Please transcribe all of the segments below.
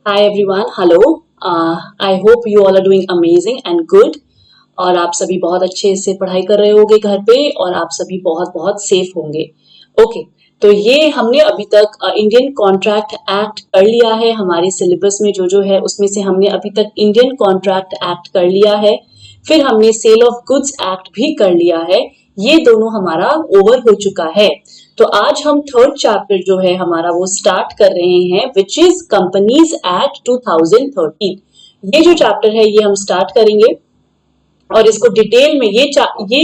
Hi everyone, hello. I hope you all are doing amazing and good. और आप सभी बहुत अच्छे से पढ़ाई कर रहे होंगे घर पे और आप सभी बहुत बहुत सेफ होंगे। ओके, तो ये हमने अभी तक इंडियन कॉन्ट्रैक्ट एक्ट कर लिया है। हमारे सिलेबस में जो है उसमें से हमने अभी तक इंडियन कॉन्ट्रैक्ट एक्ट कर लिया है। फिर हमने सेल ऑफ गुड्स एक्ट भी कर लिया है। ये दोनों हमारा ओवर हो चुका है। तो आज हम थर्ड चैप्टर जो है हमारा वो स्टार्ट कर रहे हैं, विच इज कंपनीज एक्ट 2013। ये जो चैप्टर है ये हम स्टार्ट करेंगे और इसको डिटेल में ये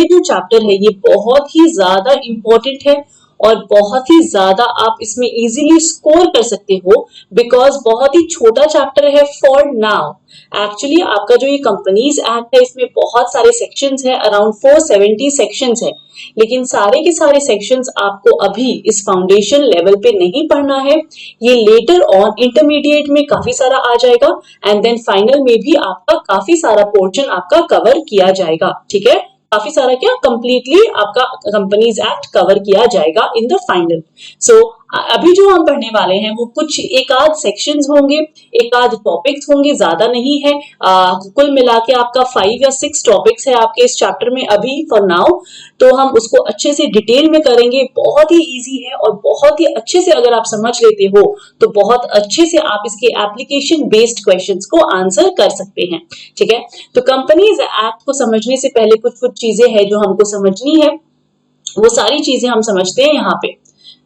जो चैप्टर है ये बहुत ही ज्यादा इंपॉर्टेंट है और बहुत ही ज्यादा आप इसमें इजीली स्कोर कर सकते हो बिकॉज बहुत ही छोटा चैप्टर है फॉर नाउ। एक्चुअली आपका जो ये कंपनीज एक्ट है इसमें बहुत सारे सेक्शंस है, अराउंड 470 सेक्शंस है, लेकिन सारे के सारे सेक्शंस आपको अभी इस फाउंडेशन लेवल पे नहीं पढ़ना है। ये लेटर ऑन इंटरमीडिएट में काफी सारा आ जाएगा एंड देन फाइनल में भी आपका काफी सारा पोर्शन आपका कवर किया जाएगा। ठीक है, काफी सारा क्या कंप्लीटली आपका कंपनीज एक्ट कवर किया जाएगा इन द फाइनल। सो अभी जो हम पढ़ने वाले हैं वो कुछ एक आध सेक्शंस होंगे, एक आध टॉपिक्स होंगे, ज्यादा नहीं है। कुल मिला के आपका 5 या 6 टॉपिक्स है आपके इस चैप्टर में अभी फॉर नाउ। तो हम उसको अच्छे से डिटेल में करेंगे। बहुत ही इजी है और बहुत ही अच्छे से अगर आप समझ लेते हो तो बहुत अच्छे से आप इसके एप्लीकेशन बेस्ड क्वेश्चंस को आंसर कर सकते हैं। ठीक है, तो कंपनीज एक्ट को समझने से पहले कुछ कुछ चीजें हैं जो हमको समझनी है, वो सारी चीजें हम समझते हैं यहाँ पे।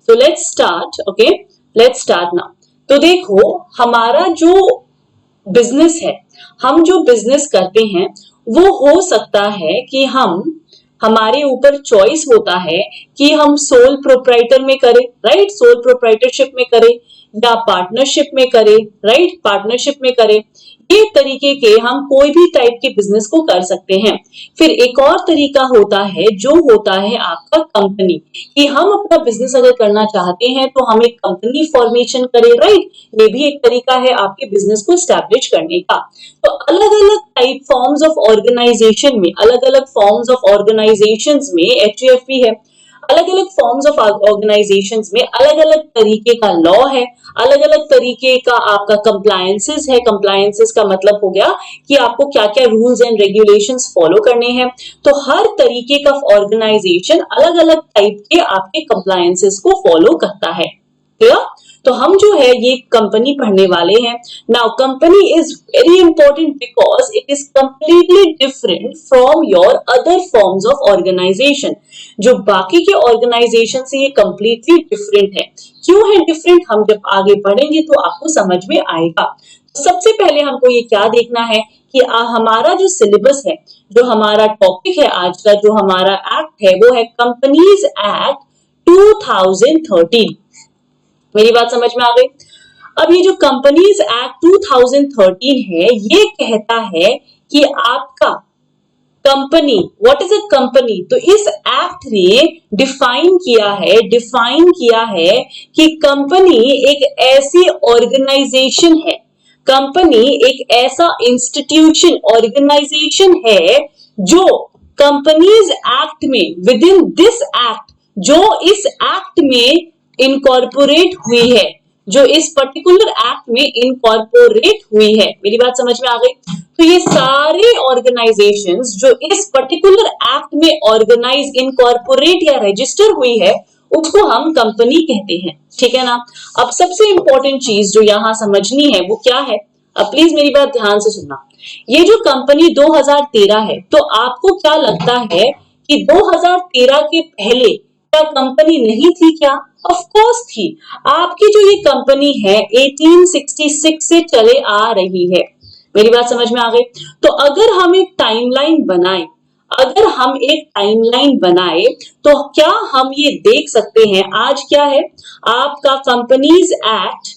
So let's start, okay? Let's start now. तो देखो हमारा जो बिजनेस है, हम जो बिजनेस करते हैं वो हो सकता है कि हमारे ऊपर चॉइस होता है कि हम सोल प्रोप्राइटर में करें, राइट, सोल प्रोप्राइटरशिप में करें या पार्टनरशिप में करें, राइट, पार्टनरशिप में करें। ये तरीके के हम कोई भी टाइप के बिजनेस को कर सकते हैं। फिर एक और तरीका होता है जो होता है आपका कंपनी, कि हम अपना बिजनेस अगर करना चाहते हैं तो हम एक कंपनी फॉर्मेशन करें, राइट, ये भी एक तरीका है आपके बिजनेस को एस्टैब्लिश करने का। तो अलग अलग टाइप फॉर्म्स ऑफ ऑर्गेनाइजेशन में, अलग अलग फॉर्म्स ऑफ ऑर्गेनाइजेशंस में एचयूएफपी है, अलग अलग फॉर्म्स ऑफ ऑर्गेनाइजेशंस में अलग अलग तरीके का लॉ है, अलग अलग तरीके का आपका कंप्लायंसेस है। कंप्लायंसेस का मतलब हो गया कि आपको क्या क्या रूल्स एंड रेगुलेशंस फॉलो करने हैं। तो हर तरीके का ऑर्गेनाइजेशन अलग अलग टाइप के आपके कंप्लायंसेस को फॉलो करता है। क्लियर? तो हम जो है ये कंपनी पढ़ने वाले हैं। Now company is very important because it is completely different from your other forms of organisation. जो बाकी के ऑर्गेनाइजेशन से ये कंप्लीटली डिफरेंट है। क्यों है डिफरेंट, हम जब आगे पढ़ेंगे तो आपको समझ में आएगा। सबसे पहले हमको ये क्या देखना है कि हमारा जो सिलेबस है, जो हमारा टॉपिक है आज का, जो हमारा एक्ट है वो है कंपनीज एक्ट 2013। मेरी बात समझ में आ गई? अब ये जो कंपनीज एक्ट 2013 है ये कहता है कि आपका company, what is a company, तो इस एक्ट ने डिफाइन किया है कि कंपनी एक ऐसी ऑर्गेनाइजेशन है, कंपनी एक ऐसा इंस्टीट्यूशन, ऑर्गेनाइजेशन है जो कंपनीज एक्ट में, विद इन दिस एक्ट, जो इस एक्ट में इनकॉर्पोरेट हुई है, जो इस पर्टिकुलर एक्ट में इनकॉर्पोरेट हुई है। मेरी बात समझ में आ गई? तो ये सारे ऑर्गेनाइजेशंस जो इस पर्टिकुलर एक्ट में ऑर्गेनाइज, इनकॉर्पोरेट या रजिस्टर हुई है उसको हम कंपनी कहते हैं। ठीक है ना? अब सबसे इंपॉर्टेंट चीज जो यहां समझनी है वो क्या है, अब प्लीज मेरी बात ध्यान से सुनना। ये जो कंपनी 2013 है, तो आपको क्या लगता है कि 2013 के पहले क्या कंपनी नहीं थी क्या? ऑफ कोर्स थी। आपकी जो ये कंपनी है 1866 से चले आ रही है। मेरी बात समझ में आ गई? तो अगर हम एक टाइमलाइन बनाए तो क्या हम ये देख सकते हैं, आज क्या है आपका कंपनीज एक्ट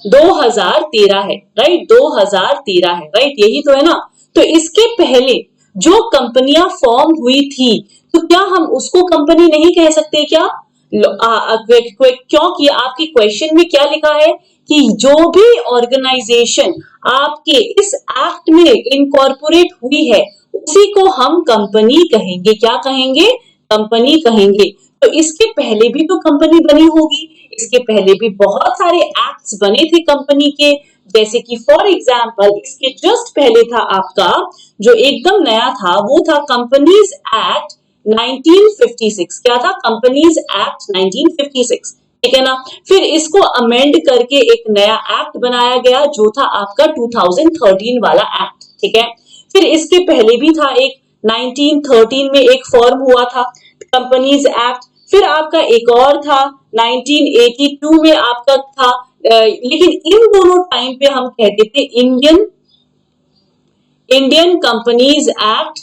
2013 है, राइट, 2013 है, राइट, यही तो है ना। तो इसके पहले जो कंपनियां फॉर्म हुई थी तो क्या हम उसको कंपनी नहीं कह सकते क्या? क्योंकि आपके क्वेश्चन में क्या लिखा है कि जो भी ऑर्गेनाइजेशन आपके इस एक्ट में इनकॉर्पोरेट हुई है उसी को हम कंपनी कहेंगे। क्या कहेंगे? कंपनी कहेंगे। तो इसके पहले भी तो कंपनी बनी होगी, इसके पहले भी बहुत सारे एक्ट्स बने थे कंपनी के, जैसे कि फॉर एग्जाम्पल इसके जस्ट पहले था आपका जो एकदम नया था वो था कंपनीज एक्ट 1956। क्या था? कंपनीज एक्ट 1956, ठीक है ना। फिर इसको अमेंड करके एक नया एक्ट बनाया गया जो था आपका 2013 वाला एक्ट, ठीक है। फिर इसके पहले भी था एक 1913 में एक फॉर्म हुआ था कंपनीज एक्ट। फिर आपका एक और था 1982 में आपका था, लेकिन इन दोनों टाइम पे हम कहते थे इंडियन कंपनीज एक्ट।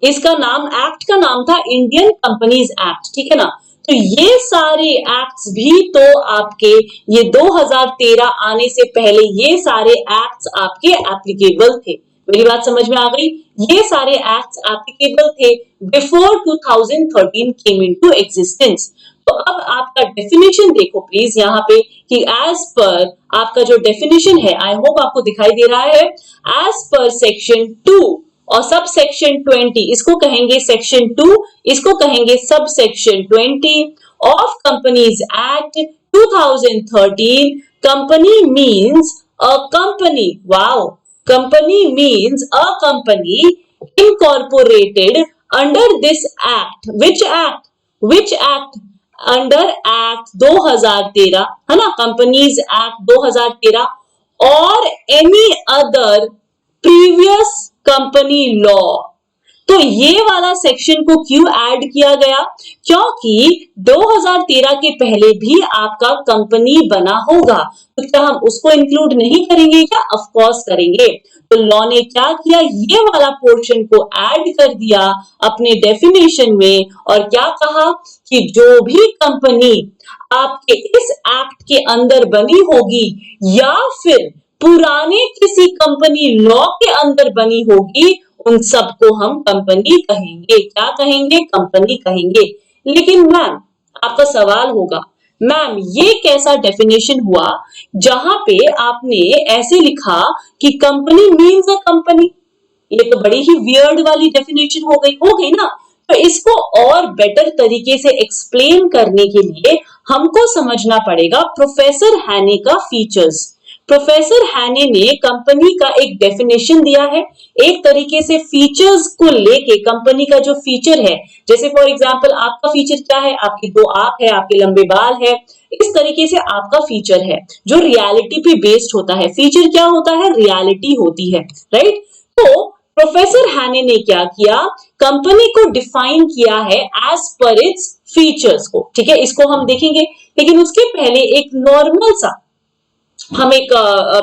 इसका नाम, एक्ट का नाम था इंडियन कंपनीज एक्ट, ठीक है ना। तो ये सारे एक्ट्स भी तो आपके ये 2013 आने से पहले ये सारे एक्ट्स आपके एप्लीकेबल थे। मेरी बात समझ में आ गई? ये सारे एक्ट्स एप्लीकेबल थे बिफोर 2013 केम इनटू एग्जिस्टेंस। तो अब आपका डेफिनेशन देखो प्लीज यहाँ पे कि एज पर आपका जो डेफिनेशन है, आई होप आपको दिखाई दे रहा है, एज पर सेक्शन 2 और सब सेक्शन 20, इसको कहेंगे सेक्शन 2, इसको कहेंगे sub section 20 of companies act 2013, company means a company, wow, company means a company incorporated under this act, which act under act 2013, है ना, कंपनीज एक्ट 2013 और any other previous company law. तो ये वाला सेक्शन को क्यों ऐड किया गया? क्योंकि 2013 के पहले भी आपका कंपनी बना होगा, तो क्या हम उसको इंक्लूड नहीं करेंगे क्या? ऑफ कोर्स करेंगे। तो लॉ ने क्या किया, ये वाला पोर्शन को ऐड कर दिया अपने डेफिनेशन में और क्या कहा कि जो भी कंपनी आपके इस एक्ट के अंदर बनी होगी या फिर पुराने किसी कंपनी लॉ के अंदर बनी होगी, उन सबको हम कंपनी कहेंगे। क्या कहेंगे? कंपनी कहेंगे। लेकिन मैम आपका सवाल होगा, मैम ये कैसा डेफिनेशन हुआ जहां पे आपने ऐसे लिखा कि कंपनी मीन्स अ कंपनी? ये तो बड़ी ही वियर्ड वाली डेफिनेशन हो गई ना। तो इसको और बेटर तरीके से एक्सप्लेन करने के लिए हमको समझना पड़ेगा प्रोफेसर हैने का फीचर्स। प्रोफेसर हैने ने कंपनी का एक डेफिनेशन दिया है, एक तरीके से फीचर्स को लेके कंपनी का जो फीचर है, जैसे फॉर एग्जांपल आपका फीचर क्या है, आपकी 2 आंख है, आपके लंबे बाल है, इस तरीके से आपका फीचर है जो रियलिटी पे बेस्ड होता है। फीचर क्या होता है? रियलिटी होती है, राइट। तो प्रोफेसर हैने ने क्या किया, कंपनी को डिफाइन किया है एज पर इट्स फीचर्स को, ठीक है, इसको हम देखेंगे। लेकिन उसके पहले एक नॉर्मल सा हम एक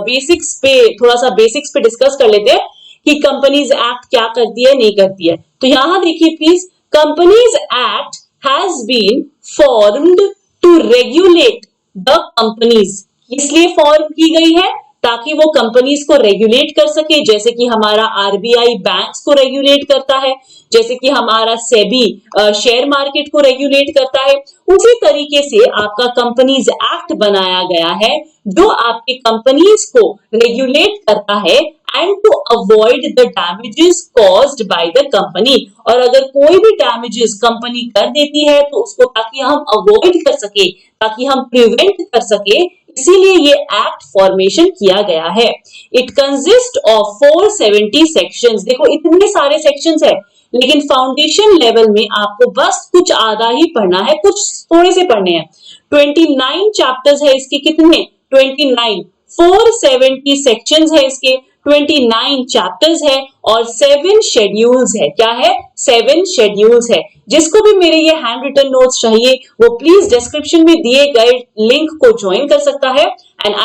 बेसिक्स पे, थोड़ा सा बेसिक्स पे डिस्कस कर लेते हैं कि कंपनीज एक्ट क्या करती है, नहीं करती है। तो यहां देखिए please, companies act has been formed to regulate the companies. इसलिए फॉर्म की गई है ताकि वो कंपनीज को रेगुलेट कर सके, जैसे कि हमारा आरबीआई बैंक्स को रेगुलेट करता है, जैसे कि हमारा सेबी शेयर मार्केट को रेगुलेट करता है। उसी तरीके से आपका कंपनीज एक्ट बनाया गया है जो आपके कंपनीज को रेगुलेट करता है and to avoid the damages caused by the company. और अगर कोई भी डैमेजेस कंपनी कर देती है तो उसको ताकि हम अवॉइड कर सके, ताकि हम प्रिवेंट कर सके, इसीलिए ये एक्ट फॉर्मेशन किया गया है। It consist of 470 sections. देखो इतने सारे सेक्शंस है, लेकिन फाउंडेशन लेवल में आपको बस कुछ आधा ही पढ़ना है, कुछ थोड़े से पढ़ने हैं। 29 चैप्टर्स है इसके, कितने? 29। 470 सेक्शंस है इसके, 29 चैप्टर्स है और 7 शेड्यूल्स है। क्या है? 7 शेड्यूल्स है। जिसको भी मेरे ये हैंड रिटन नोट्स चाहिए वो प्लीज डिस्क्रिप्शन में दिए गए लिंक को ज्वाइन कर सकता है and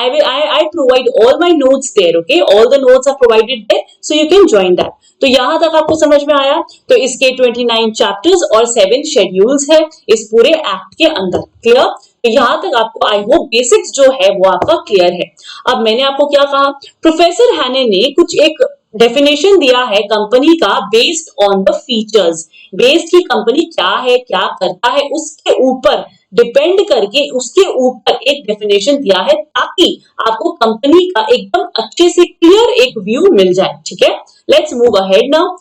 I provide all my notes there, okay? All the notes are provided there, so you can join that. तो यहां तक आपको समझ में आया? तो इसके 29 चैप्टर्स और 7 शेड्यूल्स है इस पूरे एक्ट के अंदर। क्लियर? तो यहां तक आपको आई होप बेसिक्स जो है वो आपका क्लियर है। अब मैंने आपको क्या कहा, प्रोफेसर हैने ने कुछ एक डेफिनेशन दिया है कंपनी का based on the features. Based की कंपनी क्या है, क्या करता है, उसके ऊपर डिपेंड करके उसके ऊपर एक डेफिनेशन दिया है ताकि आपको कंपनी का एकदम अच्छे से क्लियर एक व्यू मिल जाए। ठीक है, let's move ahead now.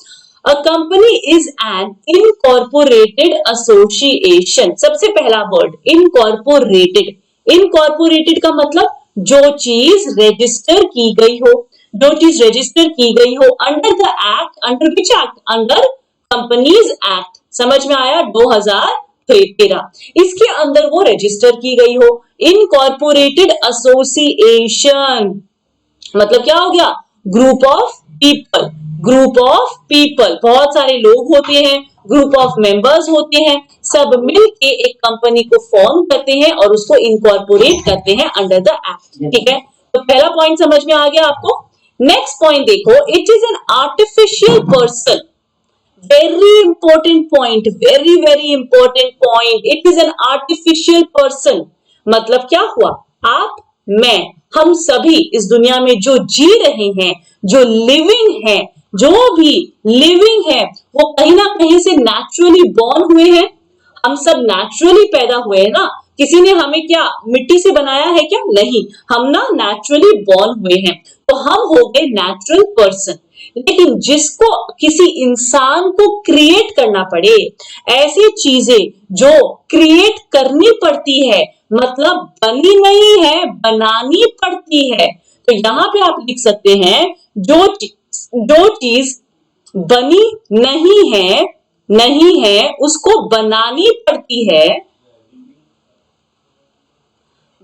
A company is an incorporated association। सबसे पहला वर्ड incorporated, इनकॉर्पोरेटेड का मतलब जो चीज रजिस्टर की गई हो, जो चीज रजिस्टर की गई हो under the act, under which act, under companies act, समझ में आया, 2013, इसके अंदर वो रजिस्टर की गई हो। इनकॉर्पोरेटेड एसोसिएशन मतलब क्या हो गया, group of people, group of people, बहुत सारे लोग होते हैं, ग्रुप ऑफ मेंबर्स होते हैं, सब मिलके एक कंपनी को फॉर्म करते हैं और उसको इनकॉर्पोरेट करते हैं अंडर द एक्ट। ठीक है, तो पहला पॉइंट समझ में आ गया आपको। नेक्स्ट पॉइंट देखो, it is an artificial person, very important point, very very important point, it is an artificial person. मतलब क्या हुआ, आप, मैं, हम सभी इस दुनिया में जो जी रहे हैं, जो लिविंग है, जो भी लिविंग है, वो कहीं ना कहीं से नेचुरली बॉर्न हुए हैं। हम सब नेचुरली पैदा हुए हैं ना, किसी ने हमें क्या मिट्टी से बनाया है क्या, नहीं, हम ना नेचुरली बॉर्न हुए हैं, तो हम हो गए नेचुरल पर्सन। लेकिन जिसको किसी इंसान को क्रिएट करना पड़े, ऐसी चीजें जो क्रिएट करनी पड़ती है, मतलब बनी नहीं है, बनानी पड़ती है, तो यहां पे आप लिख सकते हैं जो चीज बनी नहीं है उसको बनानी पड़ती है,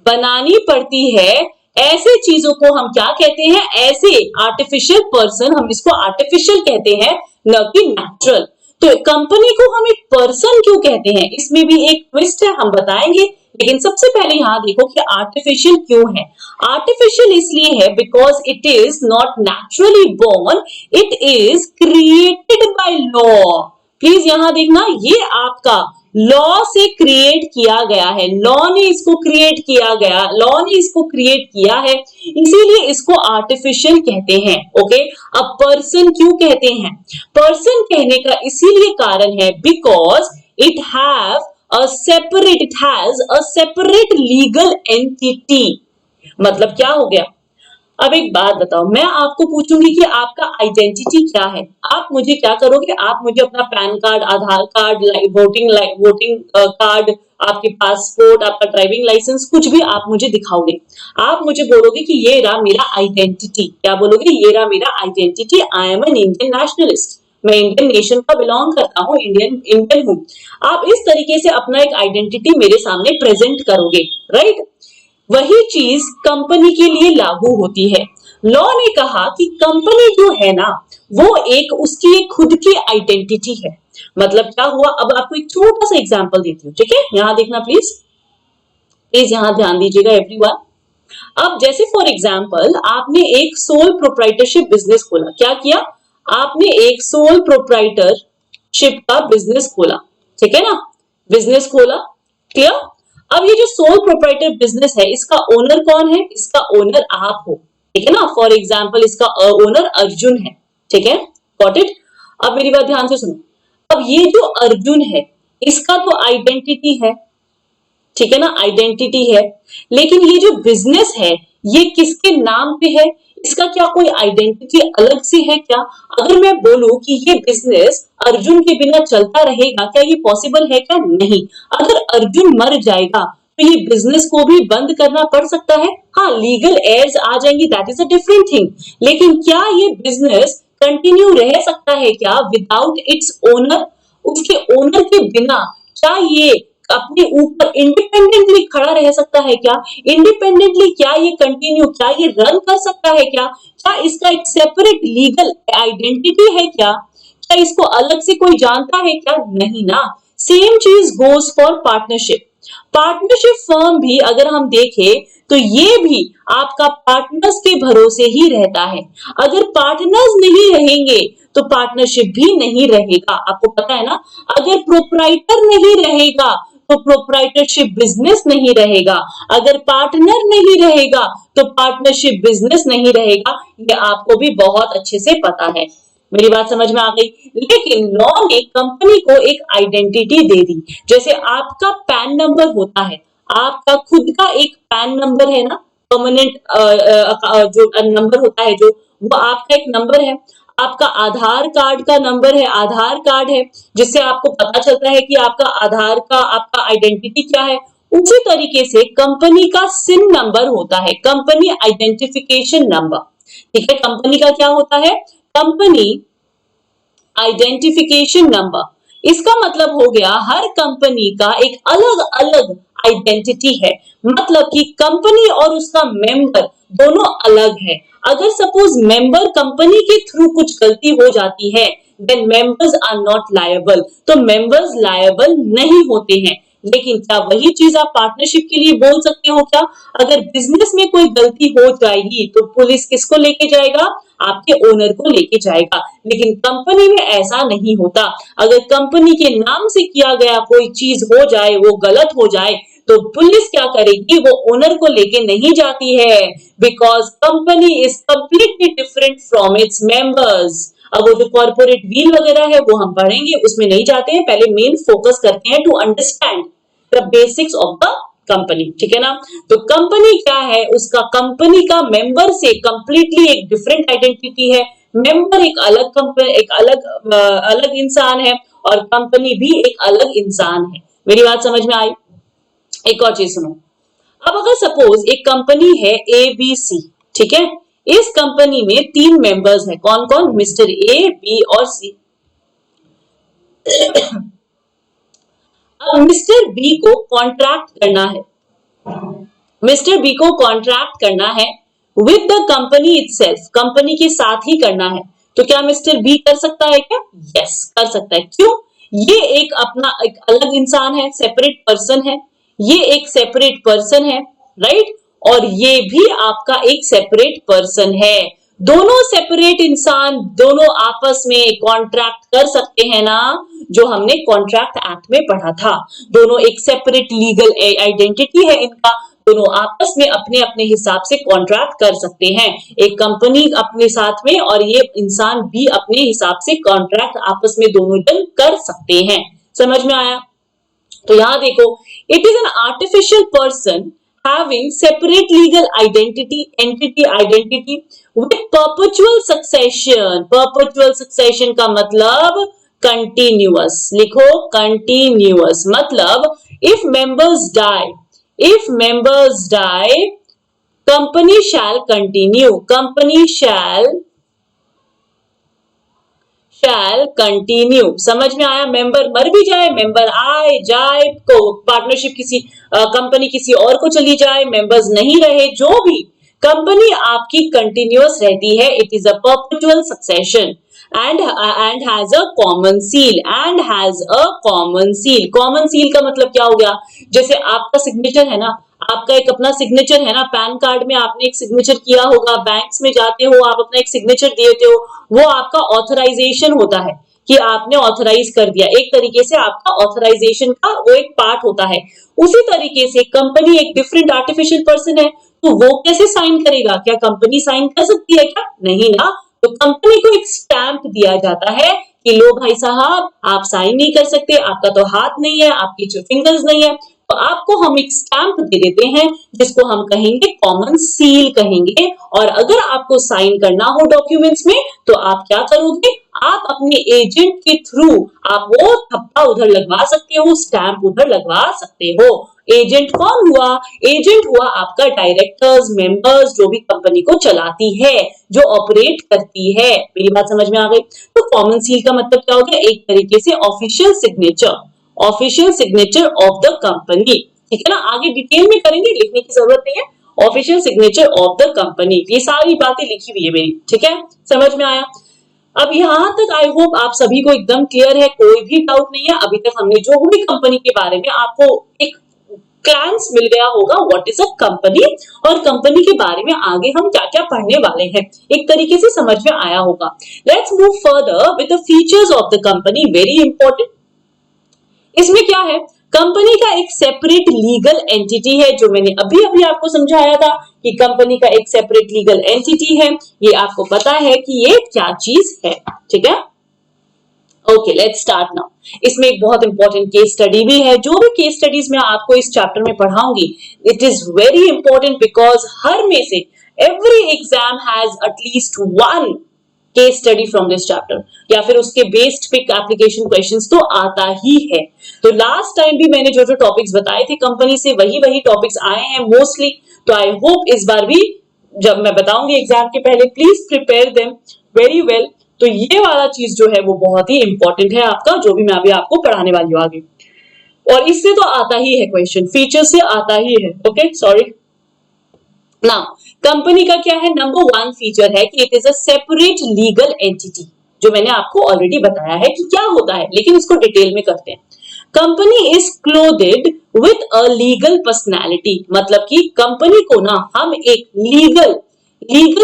बनानी पड़ती है, ऐसे चीजों को हम क्या कहते हैं, ऐसे आर्टिफिशियल पर्सन, हम इसको आर्टिफिशियल कहते हैं, न कि नेचुरल। तो कंपनी को हम एक पर्सन क्यों कहते हैं, इसमें भी एक ट्विस्ट है, हम बताएंगे, लेकिन सबसे पहले यहां देखो कि आर्टिफिशियल क्यों है। आर्टिफिशियल इसलिए है because it is not naturally born, it is created by law. Please यहां देखना, ये आपका लॉ से क्रिएट किया गया है, लॉ ने इसको क्रिएट किया गया, लॉ ने इसको क्रिएट किया है, इसीलिए इसको आर्टिफिशियल कहते हैं। ओके, अब पर्सन क्यों कहते हैं, पर्सन कहने का इसीलिए कारण है because it have it has a separate legal entity। मतलब क्या हो गया, अब एक बात बताओ, मैं आपको पूछूंगी कि आपका आइडेंटिटी क्या है, आप मुझे क्या करोगे, आप मुझे अपना पैन कार्ड, आधार कार्ड, वोटिंग कार्ड, आपके पासपोर्ट, आपका ड्राइविंग लाइसेंस, कुछ भी आप मुझे दिखाओगे, आप मुझे बोलोगे कि ये रहा मेरा आइडेंटिटी, क्या बोलोगे, ये रहा मेरा identity, I am an Indian nationalist, मैं इंडियन नेशन का बिलोंग करता हूँ, इंडियन हूँ। आप इस तरीके से अपना एक आइडेंटिटी मेरे सामने प्रेजेंट करोगे, राइट। वही चीज कंपनी के लिए लागू होती है। लॉ ने कहा कि कंपनी जो है ना, वो एक उसकी एक खुद की आइडेंटिटी है। मतलब क्या हुआ, अब आपको एक छोटा सा एग्जांपल देती हूँ, ठीक है, यहां देखना प्लीज, प्लीज यहां ध्यान दीजिएगा एवरीवन। अब जैसे फॉर एग्जांपल आपने एक सोल प्रोप्राइटरशिप बिजनेस खोला, क्या किया, आपने एक सोल प्रोप्राइटरशिप का बिजनेस खोला, ठीक है ना, बिजनेस खोला, क्लियर। अब ये जो सोल प्रोप्राइटर बिजनेस है, इसका ओनर कौन है, इसका ओनर आप हो, ठीक है ना, फॉर एग्जांपल इसका ओनर अर्जुन है, ठीक है, गॉट इट। अब मेरी बात ध्यान से सुनो, अब ये जो अर्जुन है, इसका तो आइडेंटिटी है, ठीक है ना, आइडेंटिटी है, लेकिन ये जो बिजनेस है, ये किसके नाम पे है, इसका क्या कोई आइडेंटिटी अलग से है क्या। अगर मैं बोलूं कि ये बिजनेस अर्जुन के बिना चलता रहेगा, क्या ये पॉसिबल है क्या, नहीं। अगर अर्जुन मर जाएगा तो ये बिजनेस को भी बंद करना पड़ सकता है, हाँ, लीगल एयर्स आ जाएंगे, that is a different thing, लेकिन क्या ये बिजनेस कंटिन्यू रह सकता है क्या विदाउट इट्स ओनर, उसके ओनर के बिना क्या ये अपने ऊपर इंडिपेंडेंटली खड़ा रह सकता है क्या, इंडिपेंडेंटली क्या ये कंटिन्यू, क्या ये रन कर सकता है क्या, क्या इसका एक सेपरेट लीगल आइडेंटिटी है क्या इसको अलग से कोई जानता है क्या, नहीं ना। सेम चीज goes for partnership. Partnership firm भी अगर हम देखें तो ये भी आपका पार्टनर्स के भरोसे ही रहता है। अगर पार्टनर्स नहीं रहेंगे तो पार्टनरशिप भी नहीं रहेगा, आपको पता है ना। अगर प्रोप्राइटर नहीं रहेगा तो प्रोप्राइटरशिप बिजनेस नहीं रहेगा, अगर पार्टनर नहीं रहेगा तो पार्टनरशिप बिजनेस नहीं रहेगा, ये आपको भी बहुत अच्छे से पता है, मेरी बात समझ में आ गई। लेकिन लॉ ने कंपनी को एक आइडेंटिटी दे दी, जैसे आपका पैन नंबर होता है, आपका खुद का एक पैन नंबर है ना, परमानेंट जो नंबर होता है, जो वो आपका एक नंबर है। आपका आधार कार्ड का नंबर है, आधार कार्ड है, जिससे आपको पता चलता है कि आपका आधार का आपका आइडेंटिटी क्या है, उसी तरीके से कंपनी का सिन नंबर होता है, कंपनी आइडेंटिफिकेशन नंबर। ठीक है, कंपनी का क्या होता है? Company identification number. इसका मतलब हो गया हर कंपनी का एक अलग अलग आइडेंटिटी है, मतलब कि कंपनी और उसका मेंबर दोनों अलग है। अगर सपोज मेंबर कंपनी के थ्रू कुछ गलती हो जाती है, then members are not liable, तो मेंबर्स लायबल नहीं होते हैं। लेकिन क्या वही चीज आप पार्टनरशिप के लिए बोल सकते हो क्या? अगर बिजनेस में कोई गलती हो जाएगी तो पुलिस किसको लेके जाएगा? आपके ओनर को लेके जाएगा। लेकिन कंपनी में ऐसा नहीं होता। अगर कंपनी के नाम से किया गया कोई चीज हो जाए, वो गलत हो जाए, तो पुलिस क्या करेगी? वो ओनर को लेके नहीं जाती है, because company is completely different from its members. अब वो जो कॉर्पोरेट व्हील वगैरह है वो हम पढ़ेंगे, उसमें नहीं जाते हैं, पहले मेन फोकस करते हैं to understand the basics of the company. ठीक है ना? तो कंपनी क्या है? उसका कंपनी का मेंबर से कंप्लीटली एक डिफरेंट आइडेंटिटी है। मेंबर एक अलग कंपनी, एक अलग इंसान है, और कंपनी भी एक अलग इंसान है। मेरी बात समझ में आई? एक और चीज सुनो। अब अगर सपोज एक कंपनी है ABC, ठीक है, इस कंपनी में 3 मेंबर्स हैं। कौन कौन? मिस्टर A, B और C। अब मिस्टर B को कॉन्ट्रैक्ट करना है, मिस्टर बी को कॉन्ट्रैक्ट करना है with the company itself, company के साथ ही करना है। तो क्या मिस्टर बी कर सकता है क्या? यस, कर सकता है। क्यों? ये एक अपना एक अलग इंसान है, सेपरेट पर्सन है, ये एक सेपरेट पर्सन है, राइट? और ये भी आपका एक सेपरेट पर्सन है। दोनों सेपरेट इंसान दोनों आपस में कॉन्ट्रैक्ट कर सकते हैं ना, जो हमने कॉन्ट्रैक्ट एक्ट में पढ़ा था। दोनों एक सेपरेट लीगल आइडेंटिटी है इनका, दोनों आपस में अपने अपने हिसाब से कॉन्ट्रैक्ट कर सकते हैं। एक कंपनी अपने साथ में और ये इंसान भी अपने हिसाब से कॉन्ट्रैक्ट आपस में दोनों जन कर सकते हैं। समझ में आया? तो यहां देखो, it is an artificial person having separate legal identity with perpetual succession। perpetual succession का मतलब continuous, लिखो continuous, मतलब if members die company shall continue, company shall continue. समझ में आया? मेंबर मर भी जाए, मेंबर आए जाए, को पार्टनरशिप किसी कंपनी किसी और को चली जाए, मेंबर्स नहीं रहे, जो भी, कंपनी आपकी कंटिन्यूअस रहती है। It is a perpetual succession and has a common seal, and has a common seal. Common seal का मतलब क्या हो गया? जैसे आपका सिग्नेचर है ना, आपका एक अपना सिग्नेचर है ना, पैन कार्ड में आपने एक सिग्नेचर किया होगा, बैंक्स में जाते हो आप अपना एक सिग्नेचर देते हो, वो आपका ऑथराइजेशन होता है कि आपने ऑथराइज कर दिया। एक तरीके से आपका ऑथराइजेशन का वो एक पार्ट होता है। उसी तरीके से कंपनी एक डिफरेंट आर्टिफिशियल पर्सन है, तो वो कैसे साइन करेगा? क्या कंपनी साइन कर सकती है क्या? नहीं ना। तो कंपनी को एक स्टैंप दिया जाता है कि लो भाई साहब, आप साइन नहीं कर सकते, आपका तो हाथ नहीं है, आपकी जो फिंगर्स नहीं है, तो आपको हम एक स्टैंप दे देते हैं जिसको हम कहेंगे कॉमन सील कहेंगे। और अगर आपको साइन करना हो डॉक्यूमेंट्स में तो आप क्या करोगे? आप अपने एजेंट के थ्रू आप वो थप्पा उधर लगवा सकते हो, स्टैंप उधर लगवा सकते हो। एजेंट कौन हुआ? एजेंट हुआ आपका डायरेक्टर्स, मेंबर्स, जो भी कंपनी को चलाती है, जो ऑपरेट करती है। मेरी बात समझ में आ गई? तो कॉमन सील का मतलब क्या हो गया? एक तरीके से official signature, official signature of the company. ठीक है ना? आगे डिटेल में करेंगे, लिखने की जरूरत नहीं है। Official signature of the company, ये सारी बातें लिखी हुई है मेरी। ठीक है, समझ में आया? अब यहां तक आई होप आप सभी को एकदम क्लियर है, कोई भी डाउट नहीं है। अभी तक हमने जो भी कंपनी के बारे में आपको एक ग्लैंस मिल गया होगा व्हाट इज अ कंपनी, और कंपनी के बारे में आगे हम क्या क्या पढ़ने वाले हैं एक तरीके से समझ में आया होगा। Let's move further with the features of the company. Very important, इसमें क्या है? कंपनी का एक सेपरेट लीगल एंटिटी है, जो मैंने अभी अभी आपको समझाया था कि कंपनी का एक सेपरेट लीगल एंटिटी है। ये आपको पता है कि ये क्या चीज है। ठीक है, ओके, लेट्स स्टार्ट नाउ। इसमें एक बहुत इंपॉर्टेंट केस स्टडी भी है। जो भी केस स्टडीज मैं आपको इस चैप्टर में पढ़ाऊंगी, it is very important because हर में से every exam has at least one case study from this chapter, या फिर उसके बेस्ड पे एप्लीकेशन क्वेश्चंस तो आता ही है। तो लास्ट टाइम भी मैंने जो जो टॉपिक्स बताए थे कंपनी से वही वही टॉपिक्स आए हैं मोस्टली। तो आई होप इस बार भी जब मैं बताऊंगी एग्जाम के पहले please prepare them very well. तो ये वाला चीज जो है वो बहुत ही इंपॉर्टेंट है आपका, जो भी मैं अभी आपको पढ़ाने वाली हूँ आगे। और इससे तो आता ही है क्वेश्चन, फीचर से आता ही है। Okay sorry. नाउ कंपनी का क्या है, नंबर वन फीचर है कि it is a separate legal entity, जो मैंने आपको ऑलरेडी बताया है कि क्या होता है, लेकिन इसको डिटेल में करते हैं। Company is clothed with a legal personality, मतलब कि कंपनी को ना हम एक लीगल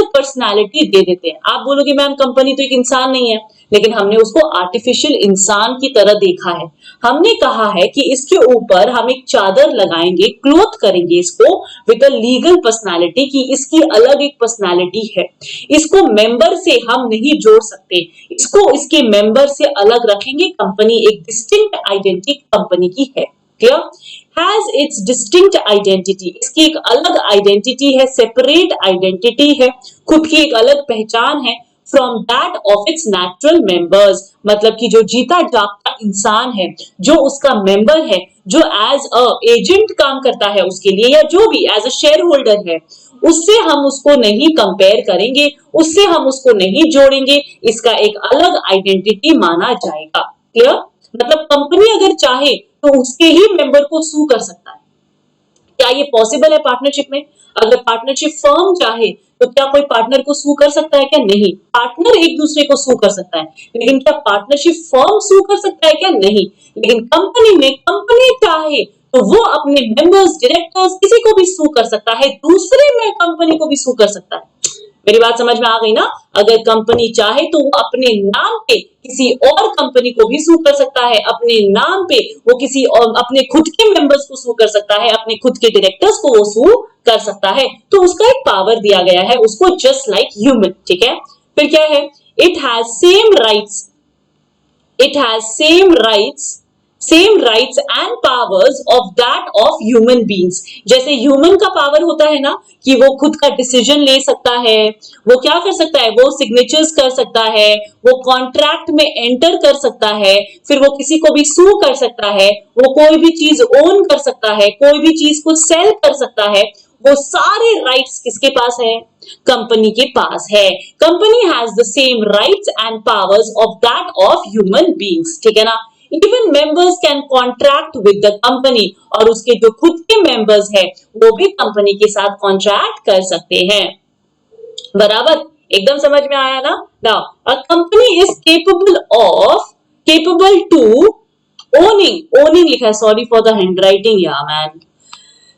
पर्सनालिटी दे देते हैं। आप बोलोगे मैम कंपनी तो एक इंसान नहीं है, लेकिन हमने उसको आर्टिफिशियल इंसान की तरह देखा है। हमने कहा है कि इसके ऊपर हम एक चादर लगाएंगे, क्लोथ करेंगे इसको विद अ लीगल पर्सनालिटी, कि इसकी अलग एक पर्सनालिटी है। इसको मेंबर से हम नहीं जोड़ सकते, इसको इसके मेंबर से अलग रखेंगे। कंपनी एक डिस्टिंक्ट आइडेंटिटी कंपनी की है। Clear? Has its distinct identity, इसकी एक अलग आइडेंटिटी है, सेपरेट आइडेंटिटी है, खुद की एक अलग पहचान है from that of its natural members, मतलब कि जो जीता जागता इंसान है, जो उसका मेंबर है, जो एज अ एजेंट काम करता है उसके लिए, या जो भी एज अ शेयर होल्डर है, उससे हम उसको नहीं कंपेयर करेंगे, उससे हम उसको नहीं जोड़ेंगे, इसका एक अलग आइडेंटिटी माना जाएगा। क्लियर? मतलब कंपनी अगर चाहे तो उसके ही मेंबर को सू कर सकता है। क्या ये पॉसिबल है पार्टनरशिप में? अगर पार्टनरशिप फर्म चाहे तो क्या कोई पार्टनर को सू कर सकता है? क्या नहीं। पार्टनर एक दूसरे को सू कर सकता है, लेकिन क्या पार्टनरशिप फर्म सू कर सकता है? क्या नहीं। लेकिन कंपनी में कंपनी चाहे तो वो अपने मेंबर्स, डायरेक्टर्स, किसी को भी सू कर सकता है, दूसरे में कंपनी को भी सू कर सकता है। मेरी बात समझ में आ गई ना? अगर कंपनी चाहे तो वो अपने नाम पे किसी और कंपनी को भी सू कर सकता है, अपने नाम पे वो किसी और अपने खुद के मेंबर्स को सू कर सकता है, अपने खुद के डायरेक्टर्स को वो सू कर सकता है। तो उसका एक पावर दिया गया है उसको, जस्ट लाइक ह्यूमन। ठीक है? फिर क्या है? It has same rights, it has same rights and powers of that of human beings। जैसे ह्यूमन का पावर होता है ना कि वो खुद का डिसीजन ले सकता है, वो क्या कर सकता है, वो सिग्नेचर्स कर सकता है, वो कॉन्ट्रैक्ट में एंटर कर सकता है, फिर वो किसी को भी सू कर सकता है, वो कोई भी चीज ओन कर सकता है, कोई भी चीज को सेल कर सकता है। वो सारे राइट्स किसके पास है? कंपनी के पास है। Company has the same rights and powers of that of human beings. ठीक है ना? Even members can contract with the company, और उसके जो खुद के मेंबर्स है वो भी कंपनी के साथ कॉन्ट्रैक्ट कर सकते हैं। बराबर? एकदम समझ में आया ना? Now a company is capable to owning लिखा है, सॉरी फॉर द हैंडराइटिंग या man.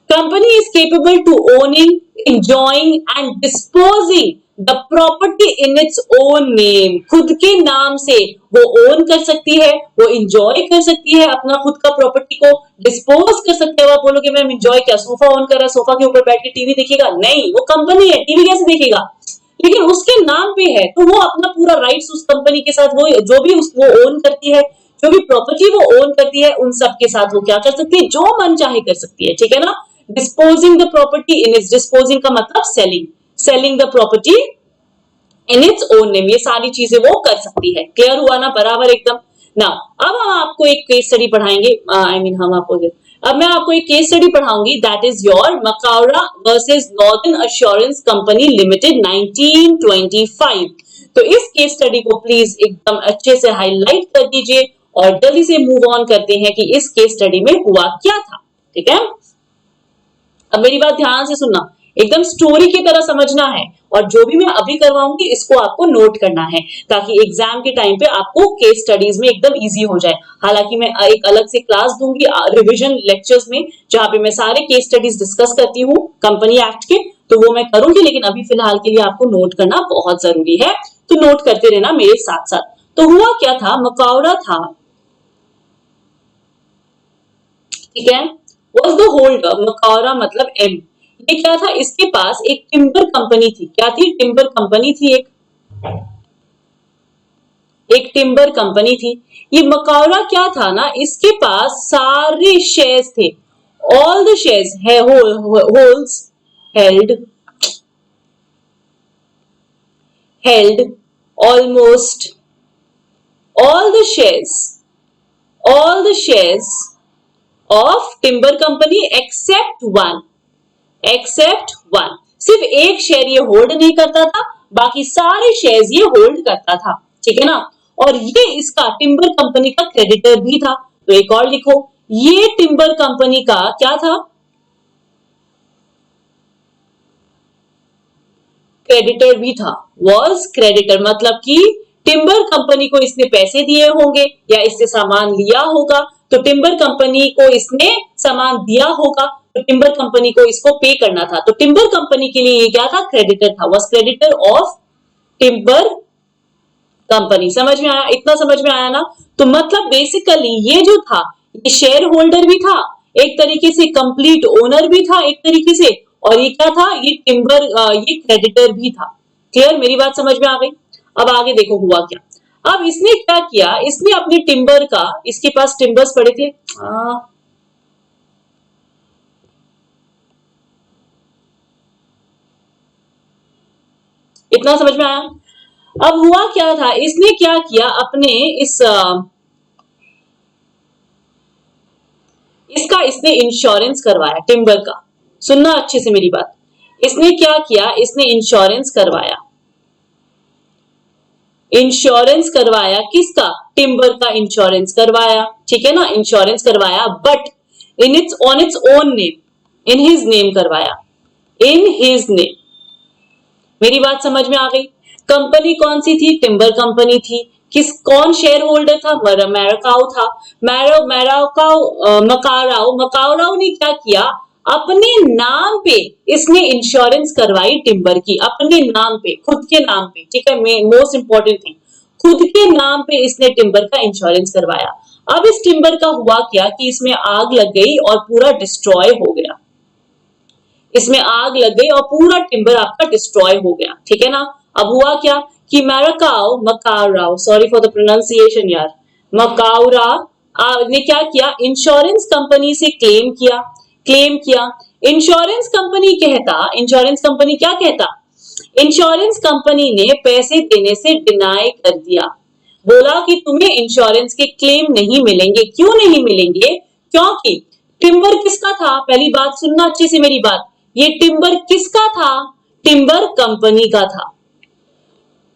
Company is capable to owning, enjoying and disposing the property in its own name। खुद के नाम से वो ओन कर सकती है, वो इंजॉय कर सकती है अपना खुद का प्रॉपर्टी को, डिस्पोज कर सकते हैं। आप बोलोगे मैम इंजॉय क्या, सोफा ओन कर रहा है, सोफा के ऊपर बैठ के टीवी देखेगा? नहीं, वो कंपनी है, टीवी कैसे देखेगा? लेकिन उसके नाम पे है तो वो अपना पूरा राइट्स उस कंपनी के साथ, वो जो भी वो ओन करती है, जो भी प्रॉपर्टी वो ओन करती है, उन सब के साथ वो क्या कर सकती है, जो मन चाहे कर सकती है। ठीक है ना? Disposing the property in its, disposing का मतलब selling the property in its own name, ये सारी चीजें वो कर सकती है। क्लियर हुआ ना? बराबर एकदम। ना अब हम आपको एक केस स्टडी पढ़ाएंगे, अब मैं आपको एक केस स्टडी पढ़ाऊंगी, that is your Macaura versus northern assurance company limited 1925। तो इस केस स्टडी को प्लीज एकदम अच्छे से हाईलाइट कर दीजिए और जल्दी से मूव ऑन करते हैं कि इस केस स्टडी में हुआ क्या था। ठीक है? अब मेरी बात ध्यान से सुनना, एकदम स्टोरी की तरह समझना है, और जो भी मैं अभी करवाऊंगी इसको आपको नोट करना है, ताकि एग्जाम के टाइम पे आपको केस स्टडीज में एकदम इजी हो जाए। हालांकि मैं एक अलग से क्लास दूंगी रिवीजन लेक्चर्स में, जहां पे मैं सारे केस स्टडीज डिस्कस करती हूँ कंपनी एक्ट के, तो वो मैं करूंगी, लेकिन अभी फिलहाल के लिए आपको नोट करना बहुत जरूरी है, तो नोट करते रहना मेरे साथ साथ। तो हुआ क्या था, मकाउरा था, ठीक है, वॉज द होल्डर, मकाउरा मतलब एम। ये क्या था, इसके पास एक टिम्बर कंपनी थी। क्या थी? टिम्बर कंपनी थी, एक टिम्बर कंपनी थी। ये मकाउरा क्या था ना, इसके पास सारे शेयर्स थे, ऑल द शेयर्स है, holes held almost all the shares of timber company except one. सिर्फ एक शेयर ये होल्ड नहीं करता था, बाकी सारे शेयर्स ये होल्ड करता था, ठीक है ना। और ये इसका टिम्बर कंपनी का क्रेडिटर भी था। तो एक और लिखो, ये टिम्बर कंपनी का क्या था, क्रेडिटर भी था, वॉज क्रेडिटर, मतलब कि टिम्बर कंपनी को इसने पैसे दिए होंगे या इससे सामान लिया होगा, तो टिम्बर कंपनी को इसने सामान दिया होगा, तो टिम्बर कंपनी को इसको पे करना था। तो टिम्बर कंपनी के लिए ये क्या था, क्रेडिटर था, was creditor of timber company. समझ में आया, इतना समझ में आया ना। तो मतलब बेसिकली ये जो था, ये शेयर होल्डर भी था, एक तरीके से कंप्लीट ओनर भी था एक तरीके से, और ये क्या था, ये टिम्बर ये क्रेडिटर भी था। क्लियर, मेरी बात समझ में आ गई। अब आगे देखो हुआ क्या। अब इसने क्या किया, इसने अपने टिम्बर का, इसके पास टिम्बर्स पड़े थे, इतना समझ में आया। अब हुआ क्या था, इसने क्या किया, अपने इसने इंश्योरेंस करवाया टिम्बर का। सुनना अच्छे से मेरी बात, इसने क्या किया, इसने इंश्योरेंस करवाया। इंश्योरेंस करवाया किसका, टिम्बर का इंश्योरेंस करवाया, ठीक है ना, इंश्योरेंस करवाया, but on its own name, in his name करवाया, इन हिज नेम। मेरी बात समझ में आ गई। कंपनी कौन सी थी, टिम्बर कंपनी थी। कौन शेयर होल्डर था, मैराकाउ था। मकाराओ ने क्या किया, अपने नाम पे इसने इंश्योरेंस करवाई टिम्बर की, अपने नाम पे, खुद के नाम पे, ठीक है, मोस्ट इंपॉर्टेंट थिंग, खुद के नाम पे इसने टिम्बर का इंश्योरेंस करवाया। अब इस टिम्बर का हुआ क्या कि इसमें आग लग गई और पूरा डिस्ट्रॉय हो गया, इसमें आग लग गई और पूरा टिम्बर आपका डिस्ट्रॉय हो गया, ठीक है ना। अब हुआ क्या कि मकाराओ, सॉरी फॉर द प्रोनाउंसिएशन यार, मकाउरा ने क्या किया, इंश्योरेंस कंपनी से क्लेम किया। इंश्योरेंस कंपनी क्या कहता, इंश्योरेंस कंपनी ने पैसे देने से डिनाई कर दिया, बोला कि तुम्हें इंश्योरेंस के क्लेम नहीं मिलेंगे। क्यों नहीं मिलेंगे, क्योंकि टिम्बर किसका था, पहली बात सुनना अच्छे से मेरी बात, ये टिम्बर किसका था, टिम्बर कंपनी का था।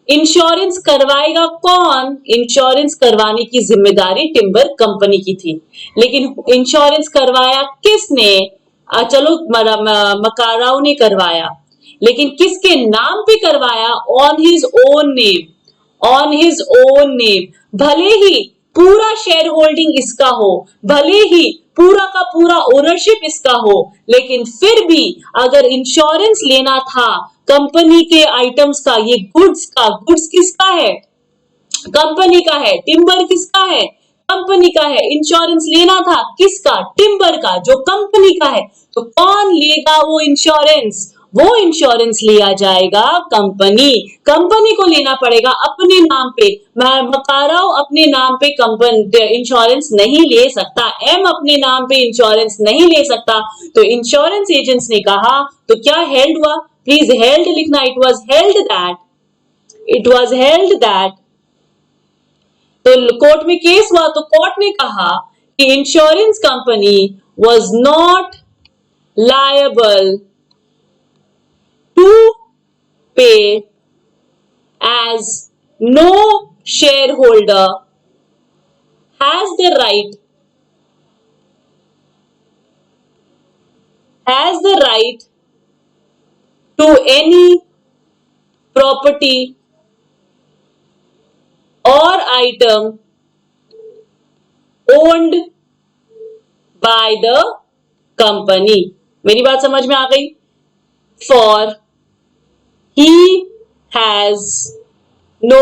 इंश्योरेंस करवाएगा कौन, इंश्योरेंस करवाने की जिम्मेदारी टिम्बर कंपनी की थी, लेकिन इंश्योरेंस करवाया किसने, चलो मकाराओ ने करवाया, लेकिन किसके नाम पे करवाया, ऑन हिज ओन नेम। भले ही पूरा शेयर होल्डिंग इसका हो, भले ही पूरा का पूरा ओनरशिप इसका हो, लेकिन फिर भी अगर इंश्योरेंस लेना था कंपनी के आइटम्स का, ये गुड्स किसका है, कंपनी का है, टिम्बर किसका है, कंपनी का है, इंश्योरेंस लेना था किसका, टिम्बर का, जो कंपनी का है, तो कौन लेगा वो इंश्योरेंस, वो इंश्योरेंस लिया जाएगा कंपनी को लेना पड़ेगा अपने नाम पे। मकाराओ अपने नाम पे इंश्योरेंस नहीं ले सकता, एम अपने नाम पे इंश्योरेंस नहीं ले सकता, तो इंश्योरेंस एजेंट्स ने कहा, तो क्या हेल्ड हुआ, प्लीज हेल्ड लिखना, इट वॉज हेल्ड दैट, तो कोर्ट में केस हुआ, तो कोर्ट ने कहा कि insurance company was not liable to pay as no shareholder has the right to any property or item owned by the company। मेरी बात समझ में आ गई। For he has no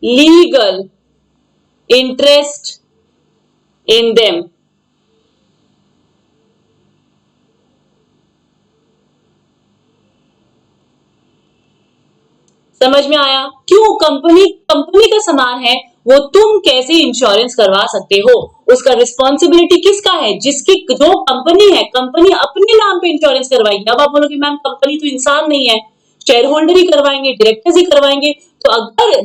legal interest in them। समझ में आया, क्यों, कंपनी का सामान है, वो तुम कैसे इंश्योरेंस करवा सकते हो, उसका रिस्पॉन्सिबिलिटी किसका है, जिसकी जो कंपनी है, कंपनी अपने नाम पे इंश्योरेंस करवाएगी। अब आप बोलोगे मैम कंपनी तो इंसान नहीं है, शेयर होल्डर ही करवाएंगे, डायरेक्टर्स ही करवाएंगे, तो अगर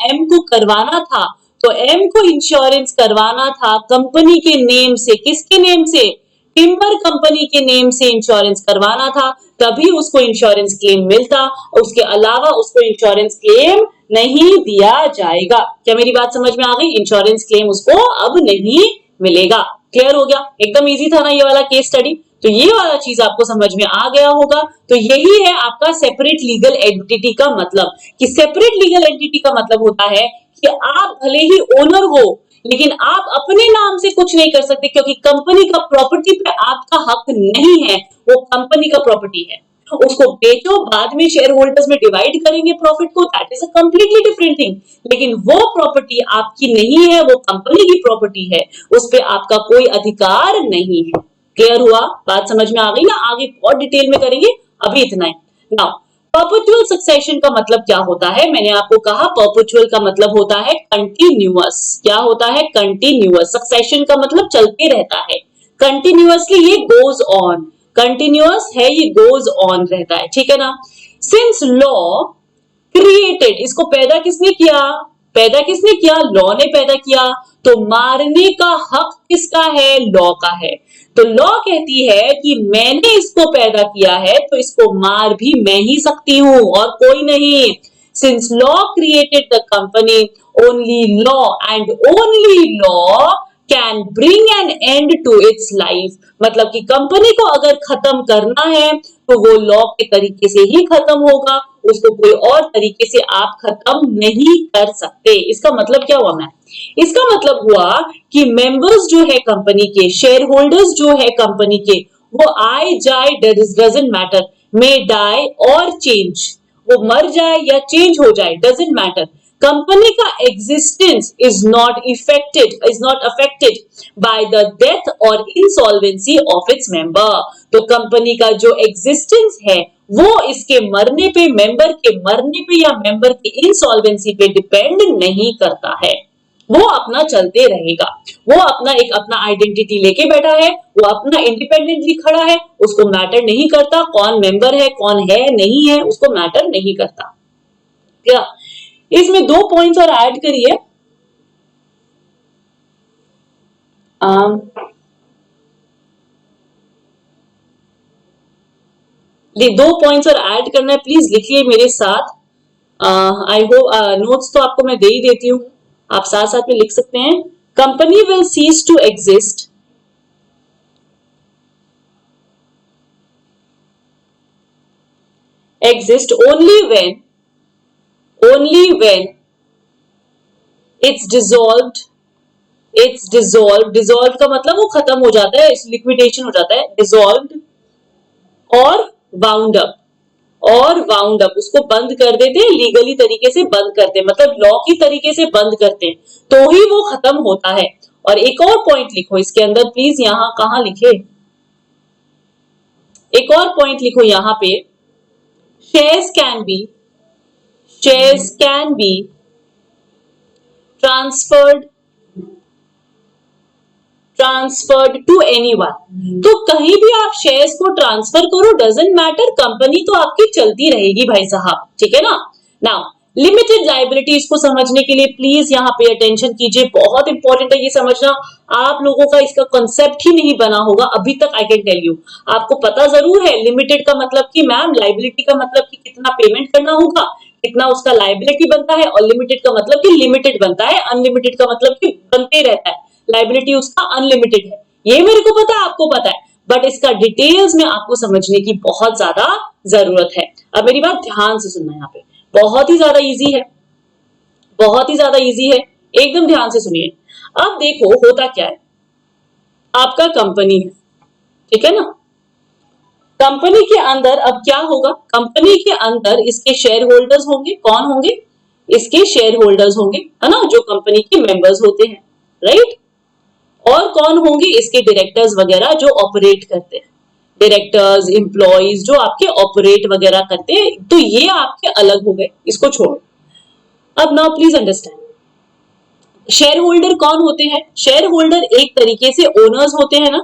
एम को करवाना था तो एम को इंश्योरेंस करवाना था कंपनी के नेम से, किसके नेम से, टिम्बर कंपनी के नेम से इंश्योरेंस करवाना था, तभी उसको इंश्योरेंस क्लेम मिलता, उसके अलावा उसको इंश्योरेंस क्लेम नहीं दिया जाएगा। क्या मेरी बात समझ में आ गई? इंश्योरेंस क्लेम उसको अब नहीं मिलेगा। क्लियर हो गया? एकदम इजी था ना ये वाला केस स्टडी। तो ये वाला चीज आपको समझ में आ गया होगा। तो यही है आपका सेपरेट लीगल एंटिटी का मतलब, कि सेपरेट लीगल एंटिटी का मतलब होता है कि आप भले ही ओनर हो लेकिन आप अपने नाम से कुछ नहीं कर सकते, क्योंकि कंपनी का प्रॉपर्टी पे आपका हक नहीं है, वो कंपनी का प्रॉपर्टी है। उसको बेचो, बाद में शेयर होल्डर्स में डिवाइड करेंगे प्रॉफिट को, that is a completely different thing. लेकिन वो प्रॉपर्टी आपकी नहीं है, वो कंपनी की प्रॉपर्टी है, उस पर आपका कोई अधिकार नहीं है। क्लियर हुआ? बात समझ में आ गई ना? आगे और डिटेल में करेंगे, अभी इतना ही। नाउ परपेचुअल सक्सेशन का मतलब क्या होता है? मैंने आपको कहा परपेचुअल का मतलब होता है कंटिन्यूअस। क्या होता है? कंटिन्यूअस। सक्सेशन का मतलब चलते रहता है, कंटिन्यूअसली ये गोज ऑन, कंटिन्यूअस है ये गोज ऑन रहता है, ठीक है ना। सिंस लॉ क्रिएटेड, इसको पैदा किसने किया? पैदा किसने किया? लॉ ने पैदा किया। तो मारने का हक किसका है? लॉ का है। तो लॉ कहती है कि मैंने इसको पैदा किया है तो इसको मार भी मैं ही सकती हूं और कोई नहीं। Since law created the company, only law and only law can bring an end to its life. मतलब कि कंपनी को अगर खत्म करना है तो वो लॉ के तरीके से ही खत्म होगा, उसको कोई और तरीके से आप खत्म नहीं कर सकते। इसका मतलब क्या हुआ मैम? इसका मतलब हुआ कि मेंबर्स जो है कंपनी के, शेयर होल्डर्स जो है कंपनी के, वो आए जाए डजंट मैटर, मे डाई और चेंज, वो मर जाए या चेंज हो जाए डजंट मैटर, कंपनी का existence is not affected by the death और इंसॉल्वेंसी ऑफ इट्स मेंबर। तो कंपनी का जो एग्जिस्टेंस है वो इसके मरने पे, मेंबर के मरने पे या मेंबर की इंसॉल्वेंसी पे डिपेंड नहीं करता है, वो अपना चलते रहेगा। वो अपना आइडेंटिटी लेके बैठा है, वो अपना इंडिपेंडेंटली खड़ा है, उसको मैटर नहीं करता कौन मेंबर है, कौन है नहीं है, उसको मैटर नहीं करता। क्या इसमें दो पॉइंट्स और ऐड करिए। दो पॉइंट्स और ऐड करना है, प्लीज लिखिए मेरे साथ। आई होप नोट्स तो आपको मैं दे ही देती हूँ, आप साथ साथ में लिख सकते हैं। Company will cease to exist only when it's dissolved का मतलब वो खत्म हो जाता है, लिक्विडेशन हो जाता है, dissolved और वाउंड अप उसको बंद कर देते हैं, लीगली तरीके से बंद करते हैं, मतलब लॉ की तरीके से बंद करते हैं, तो ही वो खत्म होता है। और एक और पॉइंट लिखो इसके अंदर प्लीज, यहां कहां लिखे, एक और पॉइंट लिखो यहां पे, shares can be transferred to anyone. तो कहीं भी आप शेयर्स को ट्रांसफर करो, डजंट मैटर, कंपनी तो आपकी चलती रहेगी भाई साहब, ठीक है ना। नाउ लिमिटेड लायबिलिटीज को समझने के लिए प्लीज यहाँ पे अटेंशन कीजिए, बहुत इंपॉर्टेंट है ये समझना। आप लोगों का इसका कॉन्सेप्ट ही नहीं बना होगा अभी तक, आई कैन टेल यू। आपको पता जरूर है लिमिटेड का मतलब कि मैम, लायबिलिटी का मतलब कि कितना पेमेंट करना होगा, कितना उसका लायबिलिटी बनता है, और लिमिटेड का मतलब कि लिमिटेड बनता है, अनलिमिटेड का मतलब कि बनते रहता है, लायबिलिटी उसका अनलिमिटेड है। ये मेरे को पता है, आपको पता है, बट इसका डिटेल्स में आपको समझने की बहुत ज्यादा जरूरत है। अब मेरी बात ध्यान से सुनना, यहाँ पे बहुत ही ज्यादा इजी है, बहुत ही ज्यादा इजी है, एकदम ध्यान से सुनिए। अब देखो होता क्या है, आपका कंपनी है, ठीक है ना। कंपनी के अंदर अब क्या होगा, कंपनी के अंदर इसके शेयर होल्डर्स होंगे, कौन होंगे, इसके शेयर होल्डर्स होंगे, है ना, जो कंपनी के मेंबर्स होते हैं, राइट। और कौन होंगे, इसके डायरेक्टर्स वगैरह जो ऑपरेट करते हैं, डायरेक्टर्स, एम्प्लॉइज जो आपके ऑपरेट वगैरह करते हैं, तो ये आपके अलग हो गए, इसको छोड़ो। अब now please understand, share holder कौन होते हैं? शेयर होल्डर एक तरीके से ओनर्स होते हैं ना,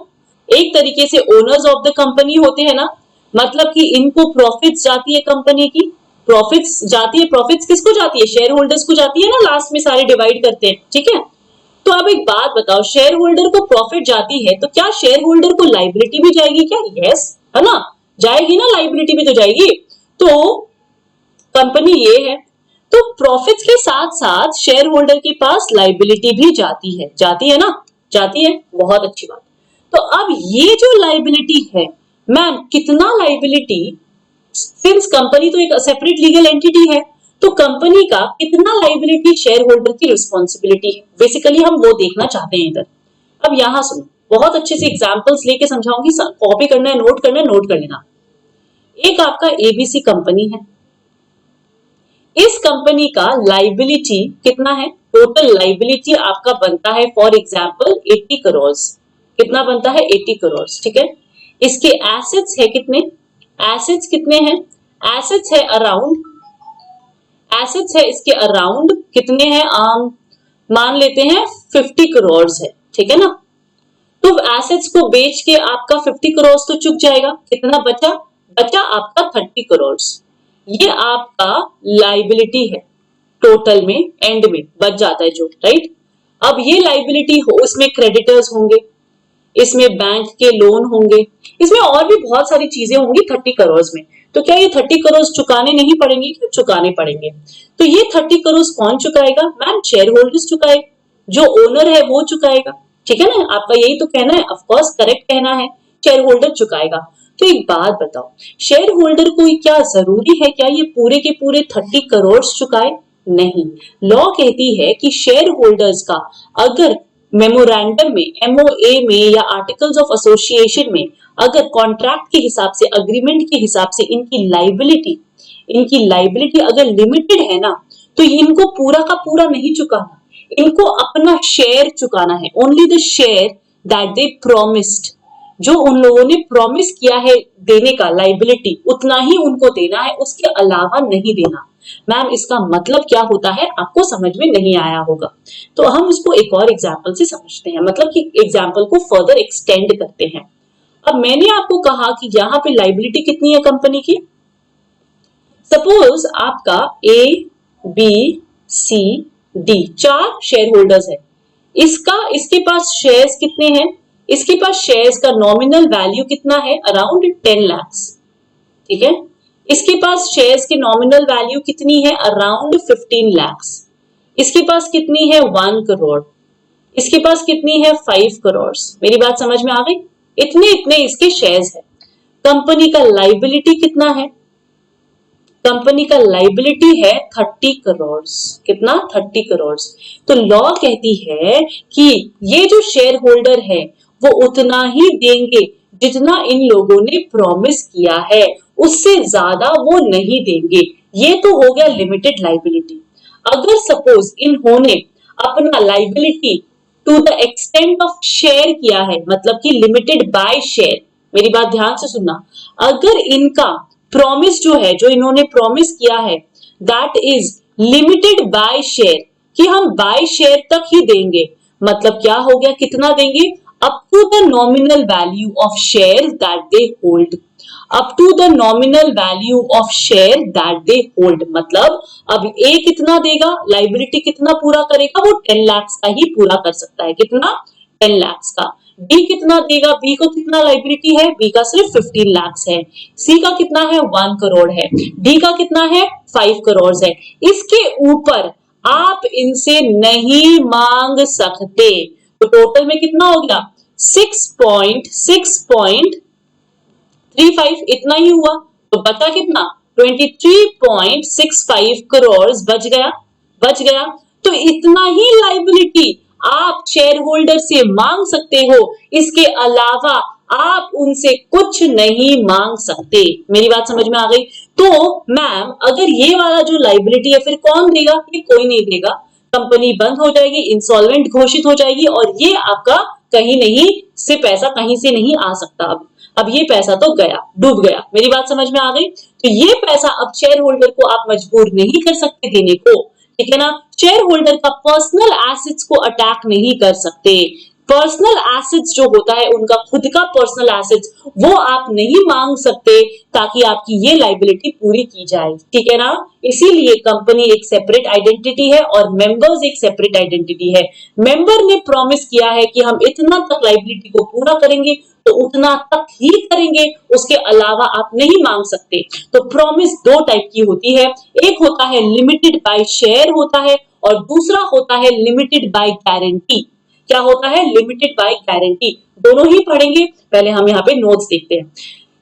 एक तरीके से ओनर्स ऑफ द कंपनी होते हैं ना, मतलब कि इनको प्रॉफिट्स जाती है कंपनी की, प्रॉफिट्स जाती है, प्रॉफिट्स किसको जाती है, शेयर होल्डर्स को जाती है ना, लास्ट में सारे डिवाइड करते हैं, ठीक है। तो अब एक बात बताओ, शेयर होल्डर को प्रॉफिट जाती है तो क्या शेयर होल्डर को लाइबिलिटी भी जाएगी क्या? यस, है ना, जाएगी ना, लाइबिलिटी भी तो जाएगी। तो कंपनी ये है, तो प्रॉफिट्स के साथ साथ शेयर होल्डर के पास लाइबिलिटी भी जाती है ना, जाती है, बहुत अच्छी बात। तो अब ये जो लाइबिलिटी है मैम, कितना लाइबिलिटी, सिंस कंपनी तो एक सेपरेट लीगल एंटिटी है, तो कंपनी का कितना लाइबिलिटी शेयर होल्डर की रिस्पॉन्सिबिलिटी है, बेसिकली हम वो देखना चाहते हैं इधर। अब यहां सुनो, बहुत अच्छे से एग्जांपल्स लेके समझाऊंगी, कॉपी करना है, नोट करना है, नोट कर लेना। एक आपका एबीसी कंपनी है, इस कंपनी का लाइबिलिटी कितना है, टोटल लाइबिलिटी आपका बनता है फॉर एग्जांपल 80 करोड़, कितना बनता है, 80 करोड़, ठीक है। इसके एसेट्स है कितने, एसेट्स कितने हैं, एसेट्स है अराउंड, एसेट्स है इसके अराउंड कितने हैं, मान लेते हैं 50 करोड़ है, ठीक है ना। तो एसेट्स को बेच के आपका 50 करोड़ तो चुक जाएगा, कितना बचा, बचा आपका 30 करोड़, ये आपका लाइबिलिटी है, टोटल में एंड में बच जाता है जो, राइट। अब ये लाइबिलिटी हो, इसमें क्रेडिटर्स होंगे, इसमें बैंक के लोन होंगे, इसमें और भी बहुत सारी चीजें होंगी 30 करोड़ में। तो क्या ये 30 करोड़ चुकाने नहीं पड़ेंगे, क्यों चुकाने पड़ेंगे। तो ये 30 करोड़ कौन चुकाएगा मैम, शेयर होल्डर्स चुकाएगा, जो ओनर है वो चुकाएगा, ठीक है ना, आपका यही तो कहना है, ऑफ कोर्स करेक्ट कहना है, शेयर होल्डर चुकाएगा। तो एक बात बताओ, शेयर होल्डर को क्या जरूरी है क्या ये पूरे के पूरे 30 करोड़ चुकाए, नहीं। लॉ कहती है कि शेयर होल्डर्स का अगर मेमोरेंडम में, एमओए में या आर्टिकल्स ऑफ एसोसिएशन में अगर कॉन्ट्रैक्ट के हिसाब से, अग्रीमेंट के हिसाब से इनकी लाइबिलिटी अगर लिमिटेड है ना, तो इनको पूरा का पूरा नहीं चुकाना, इनको अपना शेयर चुकाना है, only the share that they promised, जो उन लोगों ने प्रॉमिस किया है देने का लाइबिलिटी, उतना ही उनको देना है, उसके अलावा नहीं देना। मैम इसका मतलब क्या होता है आपको समझ में नहीं आया होगा, तो हम उसको एक और एग्जाम्पल से समझते हैं, मतलब कि एग्जाम्पल को फर्दर एक्सटेंड करते हैं। अब मैंने आपको कहा कि यहाँ पे लाइबिलिटी कितनी है कंपनी की, सपोज आपका A B C D 4 shareholders है, इसके पास शेयर्स कितने हैं, इसके पास शेयर्स का नॉमिनल वैल्यू कितना है, अराउंड 10 लाख, ठीक है। इसके पास शेयर्स की नॉमिनल वैल्यू कितनी है, अराउंड 15 लाख। इसके पास कितनी है, 1 करोड़। इसके पास कितनी है, 5 करोड़। मेरी बात समझ में आ गई, इतने इतने इसके शेयर्स है। कंपनी का लाइबिलिटी कितना है, कंपनी का लाइबिलिटी है 30 करोड़, कितना, 30 करोड़। तो लॉ कहती है कि ये जो शेयर होल्डर है वो उतना ही देंगे जितना इन लोगों ने प्रॉमिस किया है, उससे ज्यादा वो नहीं देंगे। ये तो हो गया लिमिटेड लाइबिलिटी। अगर सपोज इन्होंने अपना liability to the extent of share किया है, मतलब कि लिमिटेड बाय शेयर, मेरी बात ध्यान से सुनना, अगर इनका प्रॉमिस जो है, जो इन्होंने प्रॉमिस किया है, that is limited by share, कि हम बाय शेयर तक ही देंगे, मतलब क्या हो गया, कितना देंगे, up to the nominal value of share that they hold, up to the nominal value of share that they hold, मतलब अब ए कितना देगा, लाइबिलिटी कितना पूरा करेगा, वो 10 लाख का ही पूरा कर सकता है, कितना, 10 लाख का। बी कितना देगा, बी को कितना लाइबिलिटी है, बी का सिर्फ 15 लाख है। सी का कितना है, 1 करोड़ है। डी का कितना है, 5 करोड़ है। इसके ऊपर आप इनसे नहीं मांग सकते, तो टोटल में कितना हो गया, 6.35, इतना ही हुआ, तो बचा कितना, 23.65 करोड़ बच गया। तो इतना ही लाइबिलिटी आप शेयर होल्डर से मांग सकते हो, इसके अलावा आप उनसे कुछ नहीं मांग सकते। मेरी बात समझ में आ गई। तो मैम अगर ये वाला जो लाइबिलिटी है फिर कौन देगा, ये कोई नहीं देगा, कंपनी बंद हो जाएगी, इंसॉल्वेंट घोषित हो जाएगी, और ये आपका कहीं नहीं से पैसा कहीं से नहीं आ सकता। अब ये पैसा तो गया, डूब गया। मेरी बात समझ में आ गई। तो ये पैसा अब शेयर होल्डर को आप मजबूर नहीं कर सकते देने को, ठीक है ना। शेयर होल्डर का पर्सनल एसेट्स को अटैक नहीं कर सकते, पर्सनल एसेट्स जो होता है, उनका खुद का पर्सनल एसेट्स, वो आप नहीं मांग सकते ताकि आपकी ये लाइबिलिटी पूरी की जाए, ठीक है ना। इसीलिए कंपनी एक सेपरेट आइडेंटिटी है और मेंबर्स एक सेपरेट आइडेंटिटी है। मेंबर ने प्रॉमिस किया है कि हम इतना तक लाइबिलिटी को पूरा करेंगे तो उतना तक ही करेंगे, उसके अलावा आप नहीं मांग सकते। तो प्रॉमिस दो टाइप की होती है, एक होता है लिमिटेड बाय शेयर होता है और दूसरा होता है लिमिटेड बाय गारंटी। क्या होता है? Limited by guarantee. दोनों ही पढ़ेंगे, पहले हम यहाँ पे नोट्स देखते हैं।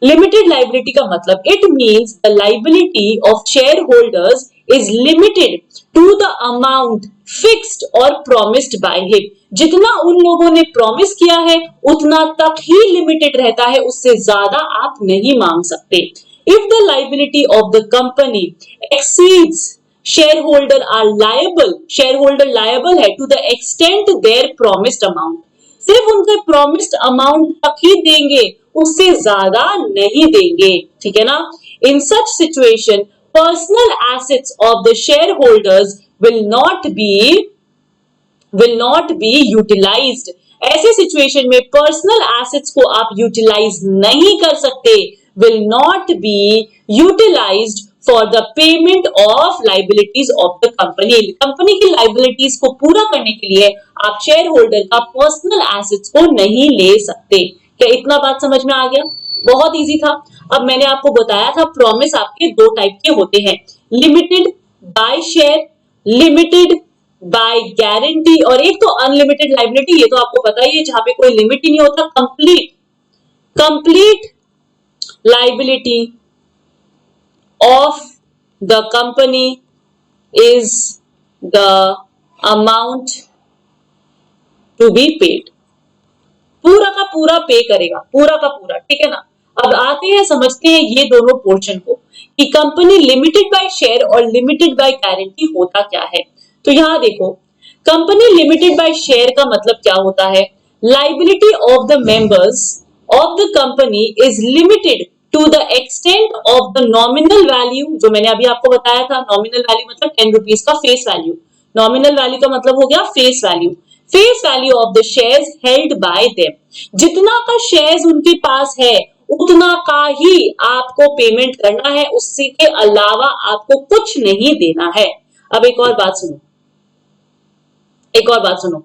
लिमिटेड लाइबिलिटी का मतलब, it means the liability of shareholders is limited to the amount fixed और प्रॉमिस्ड बाय हिम। जितना उन लोगों ने प्रॉमिस किया है उतना तक ही लिमिटेड रहता है, उससे ज्यादा आप नहीं मांग सकते। If the liability of the company exceeds, shareholder are liable, shareholder liable है to the extent their promised amount, सिर्फ उनके promised amount तक ही देंगे, उससे ज्यादा नहीं देंगे, ठीक है ना। In such situation, personal assets of the shareholders will not be utilized. ऐसे सिचुएशन में पर्सनल एसेट्स को आप यूटिलाइज नहीं कर सकते, will not be utilized for the payment of liabilities of the company. Company की लाइबिलिटीज को पूरा करने के लिए आप शेयर होल्डर का पर्सनल एसेट्स को नहीं ले सकते। क्या इतना बात समझ में आ गया? बहुत इजी था। अब मैंने आपको बताया था प्रॉमिस आपके दो टाइप के होते हैं, limited by share, limited by guarantee, और एक तो अनलिमिटेड लाइबिलिटी, ये तो आपको पता ही है, जहां पे कोई लिमिट ही नहीं होता, complete liability of the company is the amount to be paid. पूरा का पूरा पे करेगा, पूरा का पूरा, ठीक है ना। अब आते हैं, समझते हैं ये दोनों पोर्शन को कि कंपनी लिमिटेड बाय शेयर और लिमिटेड बाय गारंटी होता क्या है। तो यहां देखो, कंपनी लिमिटेड बाय शेयर का मतलब क्या होता है, liability of the members of the company is limited to the extent of the nominal value, जो मैंने अभी आपको बताया था, नॉमिनल वैल्यू मतलब 10 रुपीज का फेस वैल्यू, नॉमिनल वैल्यू का मतलब हो गया face value, face value of the shares held by them. जितना का शेयर्स उनके पास है उतना का ही आपको पेमेंट करना है, उससे के अलावा आपको कुछ नहीं देना है। अब एक और बात सुनो,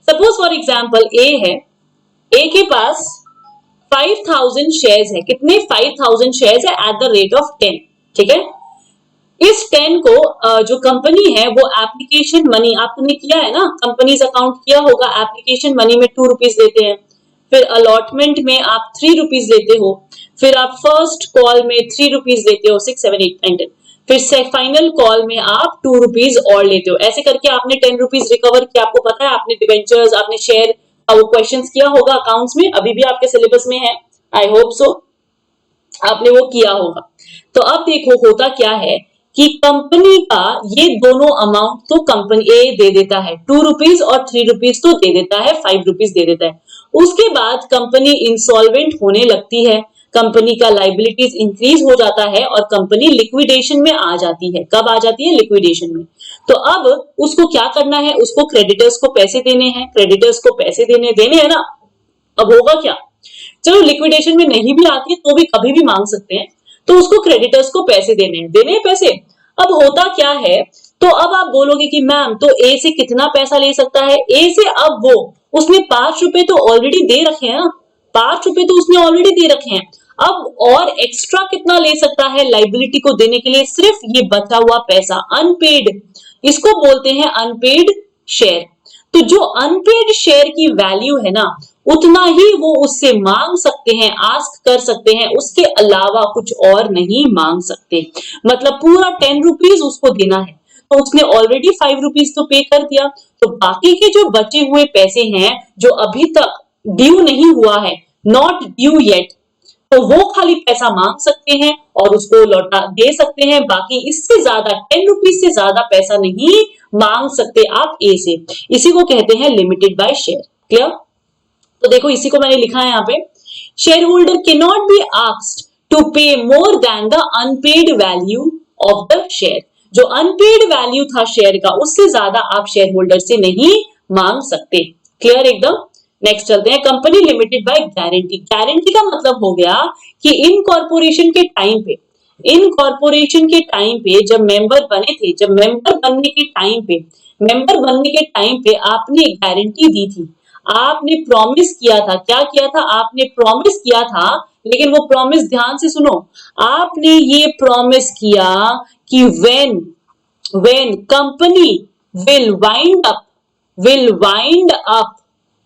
सपोज फॉर एग्जाम्पल ए है, ए के पास 5000 शेयर्स है, कितने? 5000 शेयर्स है एट द रेट ऑफ 10, ठीक है। इस 10 को जो कंपनी है वो एप्लीकेशन मनी, आपने किया है ना, कंपनीज अकाउंट किया होगा, एप्लीकेशन मनी में 2 रुपीज लेते हैं, फिर अलॉटमेंट में आप 3 रुपीज लेते हो, फिर आप फर्स्ट कॉल में 3 रुपीज लेते हो, 6, 7, 8, 9, 10, फिर फाइनल कॉल में आप 2 रुपीज और लेते हो। ऐसे करके आपने 10 रुपीज रिकवर किया। आपको पता है, आपने डिबेंचर्स, आपने शेयर वो क्वेश्चंस किया होगा अकाउंट्स में, अभी भी आपके सिलेबस में है, आई होप सो आपने वो किया होगा। तो अब देखो होता क्या है कि कंपनी का ये दोनों अमाउंट तो कंपनी ए दे देता है, 2 रुपीज और 3 रुपीज तो दे देता है, 5 रुपीज दे देता है। उसके बाद कंपनी इंसॉल्वेंट होने लगती है, कंपनी का लाइबिलिटीज इंक्रीज हो जाता है और कंपनी लिक्विडेशन में आ जाती है। कब आ जाती है? लिक्विडेशन में। तो अब उसको क्या करना है, उसको क्रेडिटर्स को पैसे देने हैं, क्रेडिटर्स को पैसे देने हैं ना। अब होगा क्या, चलो लिक्विडेशन में नहीं भी आती है तो भी कभी भी मांग सकते हैं, तो उसको क्रेडिटर्स को पैसे देने हैं पैसे। अब होता क्या है, तो अब आप बोलोगे कि मैम तो ए से कितना पैसा ले सकता है, ए से अब वो उसने 5 रुपए तो ऑलरेडी दे रखे हैं ना, 5 रुपए तो उसने ऑलरेडी दे रखे हैं, अब और एक्स्ट्रा कितना ले सकता है लाइबिलिटी को देने के लिए? सिर्फ ये बचा हुआ पैसा, अनपेड, इसको बोलते हैं अनपेड शेयर। तो जो अनपेड शेयर की वैल्यू है ना, उतना ही वो उससे मांग सकते हैं, आस्क कर सकते हैं, उसके अलावा कुछ और नहीं मांग सकते। मतलब पूरा 10 रुपीज उसको देना है, तो उसने ऑलरेडी 5 रुपीज तो पे कर दिया, तो बाकी के जो बचे हुए पैसे हैं जो अभी तक ड्यू नहीं हुआ है, नॉट ड्यू येट, तो वो खाली पैसा मांग सकते हैं और उसको लौटा दे सकते हैं। बाकी इससे ज्यादा 10 रुपीज से ज्यादा पैसा नहीं मांग सकते आप ए से। इसी को कहते हैं लिमिटेड बाय शेयर। क्लियर? तो देखो इसी को मैंने लिखा है यहाँ पे, share holder can not be asked to pay more than the unpaid value of the share. जो अनपेड वैल्यू था शेयर का, उससे ज्यादा आप शेयर होल्डर से नहीं मांग सकते। क्लियर एकदम। नेक्स्ट चलते हैं, company limited by guarantee. Guarantee का मतलब हो गया कि इनकॉर्पोरेशन के टाइम पे, इनकॉर्पोरेशन के टाइम पे जब मेंबर बने थे, जब मेंबर बनने के टाइम पे, मेंबर बनने के टाइम पे आपने गारंटी दी थी, आपने प्रॉमिस किया था। क्या किया था? आपने प्रॉमिस किया था, लेकिन वो प्रॉमिस ध्यान से सुनो, आपने ये प्रॉमिस किया कि when company will wind up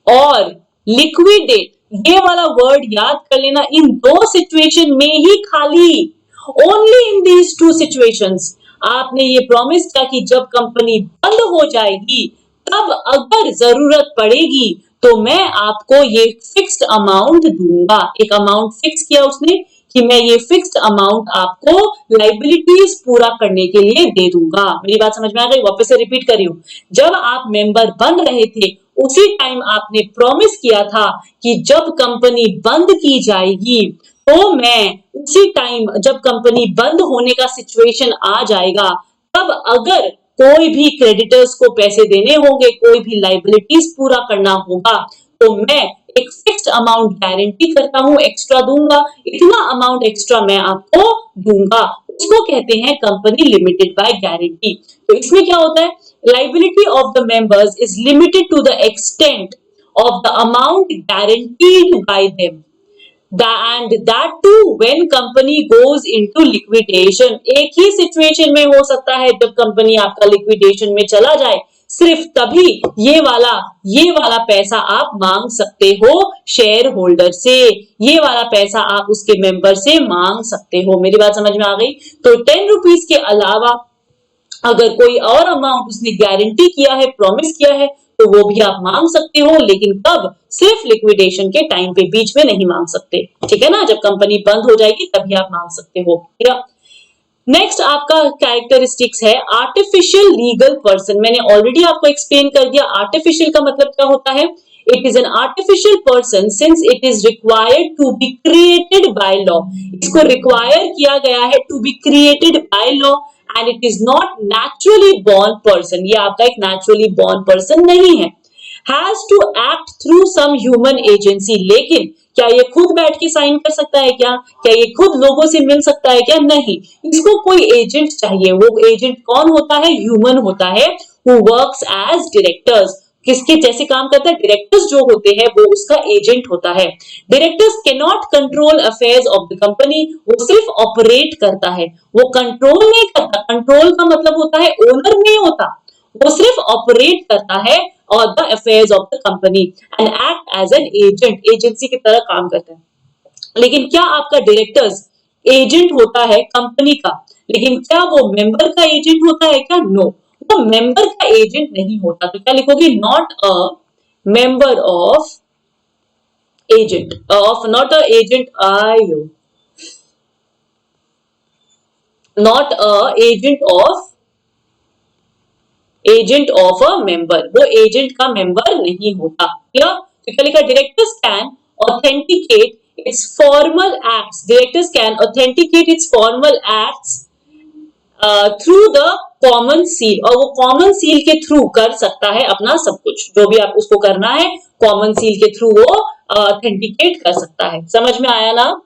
और लिक्विडेट, ये वाला वर्ड याद कर लेना, इन दो सिचुएशन में ही खाली, only in these two situations आपने ये प्रॉमिस किया कि जब कंपनी बंद हो जाएगी तब अगर जरूरत पड़ेगी तो मैं आपको ये फिक्स्ड अमाउंट दूंगा। एक अमाउंट फिक्स किया उसने कि मैं ये फिक्स्ड अमाउंट आपको लाइबिलिटीज पूरा करने के लिए दे दूंगा। मेरी बात समझ में आ गई? वापस से रिपीट कर रही हूं, जब आप मेंबर बन रहे थे उसी टाइम आपने प्रॉमिस किया था कि जब कंपनी बंद की जाएगी तो मैं उसी टाइम, जब कंपनी बंद होने का सिचुएशन आ जाएगा, तब अगर कोई भी क्रेडिटर्स को पैसे देने होंगे, कोई भी लाइबिलिटीज पूरा करना होगा, तो मैं एक फिक्स्ड अमाउंट गारंटी करता हूं, एक्स्ट्रा दूंगा, इतना अमाउंट एक्स्ट्रा मैं आपको दूंगा, उसको कहते हैं कंपनी लिमिटेड बाय गारंटी। तो इसमें क्या होता है, liability of the members is limited to the extent of the amount guaranteed by them, and that too when company goes into liquidation। एक ही सिचुएशन में हो सकता है जब कंपनी आपका लिक्विडेशन में चला जाए, सिर्फ तभी ये वाला पैसा आप मांग सकते हो शेयर होल्डर से, ये वाला पैसा आप उसके मेंबर से मांग सकते हो। मेरी बात समझ में आ गई? तो 10 रुपीज के अलावा अगर कोई और अमाउंट उसने गारंटी किया है, प्रॉमिस किया है, तो वो भी आप मांग सकते हो, लेकिन कब? सिर्फ लिक्विडेशन के टाइम पे, बीच में नहीं मांग सकते। ठीक है ना? जब कंपनी बंद हो जाएगी तभी आप मांग सकते हो। नेक्स्ट आपका कैरेक्टरिस्टिक्स है आर्टिफिशियल लीगल पर्सन। मैंने ऑलरेडी आपको एक्सप्लेन कर दिया आर्टिफिशियल का मतलब क्या होता है। It is an artificial person since it is required to be created by law. इसको रिक्वायर किया गया है to be created by law and it is not naturally born person. ये आपका एक नेचुरली बॉर्न पर्सन नहीं है। Has to act through some human agency. लेकिन क्या ये खुद बैठ के साइन कर सकता है? क्या ये खुद लोगों से मिल सकता है? क्या नहीं, इसको कोई एजेंट चाहिए। वो एजेंट कौन होता है? ह्यूमन होता है, हु वर्क्स एज डायरेक्टर्स। किसके जैसे काम करता है? डायरेक्टर्स जो होते हैं वो उसका एजेंट होता है। Directors can not control affairs of the company. वो सिर्फ ऑपरेट करता है, वो कंट्रोल नहीं करता। कंट्रोल का मतलब होता है ओनर नहीं होता, वो सिर्फ ऑपरेट करता है और the affairs of the company and act as an agent, agency की तरह काम करता है। लेकिन क्या आपका डायरेक्टर्स एजेंट होता है कंपनी का? लेकिन क्या वो मेंबर का एजेंट होता है क्या? नो, वो मेंबर का एजेंट नहीं होता। तो क्या लिखोगे? Not a member of agent, of not a agent, आयो not a agent of a member. वो एजेंट का मेंबर नहीं होता। क्लियर? तो क्या लिखा? Directors can authenticate its formal acts. Directors can authenticate its formal acts through the common seal. और वो कॉमन सील के थ्रू कर सकता है अपना सब कुछ, जो भी आप उसको करना है कॉमन सील के थ्रू वो ऑथेंटिकेट कर सकता है। समझ में आया ना?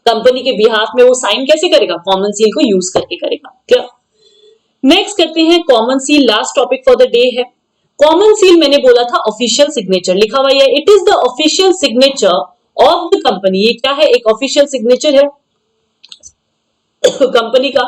कंपनी के बिहाफ में वो साइन कैसे करेगा? कॉमन सील को यूज करके करेगा। क्या? नेक्स्ट करते हैं common seal. Last topic for the day है कॉमन सील। मैंने बोला था ऑफिशियल सिग्नेचर, लिखा हुआ है it is the official signature of the company. ये क्या है? एक ऑफिशियल सिग्नेचर है कंपनी का,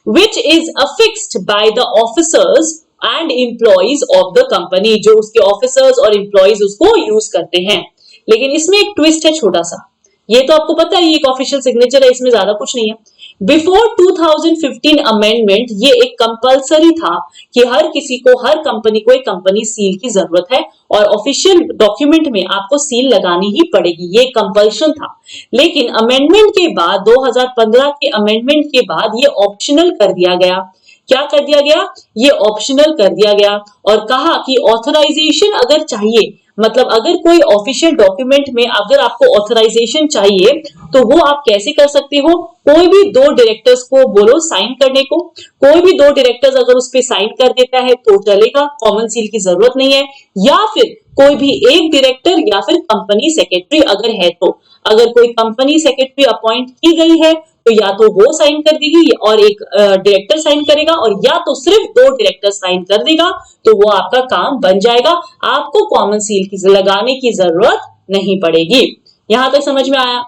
which is affixed by the officers and employees of the company. जो उसके ऑफिसर्स और एम्प्लॉइज उसको यूज करते हैं। लेकिन इसमें एक ट्विस्ट है छोटा सा, ये तो आपको पता है ये एक ऑफिशियल सिग्नेचर है, इसमें ज्यादा कुछ नहीं है। बिफोर 2015 अमेंडमेंट ये एक कंपलसरी था कि हर किसी को, हर कंपनी को एक कंपनी सील की जरूरत है और ऑफिशियल डॉक्यूमेंट में आपको सील लगानी ही पड़ेगी, ये कंपल्शन था। लेकिन अमेंडमेंट के बाद 2015 के अमेंडमेंट के बाद ये ऑप्शनल कर दिया गया। क्या कर दिया गया? ये ऑप्शनल कर दिया गया और कहा कि ऑथराइजेशन अगर चाहिए, मतलब अगर कोई ऑफिशियल डॉक्यूमेंट में अगर आपको ऑथराइजेशन चाहिए तो वो आप कैसे कर सकते हो, कोई भी दो डायरेक्टर्स को बोलो साइन करने को, कोई भी दो डायरेक्टर्स अगर उस पे साइन कर देता है तो चलेगा, कॉमन सील की जरूरत नहीं है। या फिर कोई भी एक डायरेक्टर या फिर कंपनी सेक्रेटरी अगर है तो, अगर कोई कंपनी सेक्रेटरी अपॉइंट की गई है तो या तो वो साइन कर देगी और एक डायरेक्टर साइन करेगा, और या तो सिर्फ दो डायरेक्टर साइन कर देगा तो वो आपका काम बन जाएगा, आपको कॉमन सील की लगाने की जरूरत नहीं पड़ेगी। यहां तक समझ में आया?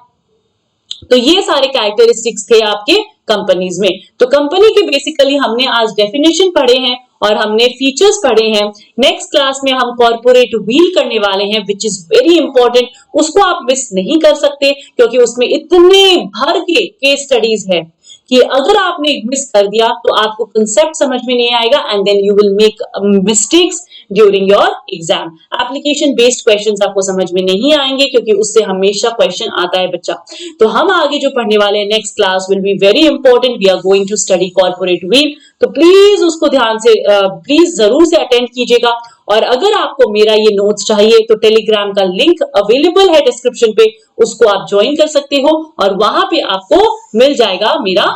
तो ये सारे कैरेक्टरिस्टिक्स थे आपके कंपनीज में। तो कंपनी के बेसिकली हमने आज डेफिनेशन पढ़े हैं और हमने फीचर्स पढ़े हैं। नेक्स्ट क्लास में हम कॉर्पोरेट व्हील करने वाले हैं विच इज वेरी इंपॉर्टेंट, उसको आप मिस नहीं कर सकते क्योंकि उसमें इतने भर के केस स्टडीज है कि अगर आपने मिस कर दिया तो आपको कंसेप्ट समझ में नहीं आएगा and then you will make mistakes during your exam. Application based questions आपको समझ में नहीं आएंगे क्योंकि उससे हमेशा क्वेश्चन आता है बच्चा। तो हम आगे जो पढ़ने वाले हैं next class will be very important, we are going to study corporate veil. तो प्लीज उसको ध्यान से प्लीज जरूर से अटेंड कीजिएगा। और अगर आपको मेरा ये नोट्स चाहिए तो टेलीग्राम का लिंक अवेलेबल है डिस्क्रिप्शन पे, उसको आप ज्वाइन कर सकते हो और वहां पे आपको मिल जाएगा मेरा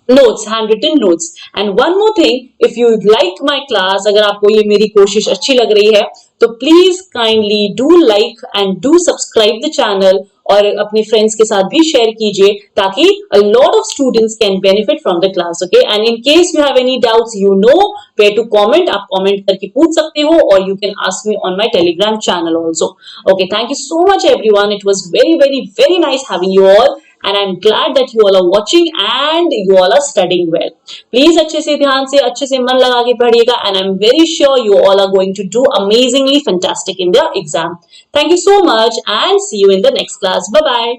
notes, handwritten notes. And one more thing, if you like my class, अगर आपको ये मेरी कोशिश अच्छी लग रही है तो please kindly do like and do subscribe the channel और अपने friends के साथ भी share कीजिए ताकि a lot of students can benefit from the class, okay? And in case you have any doubts, you know where to comment. आप comment करके पूछ सकते हो और you can ask me on my Telegram channel also. Okay, thank you so much everyone. It was very nice having you all. And I'm glad that you all are watching and you all are studying well. Please अच्छे से ध्यान से अच्छे से मन लगा के पढ़िएगा and I'm very sure you all are going to do amazingly fantastic in the exam. Thank you so much and see you in the next class. Bye bye.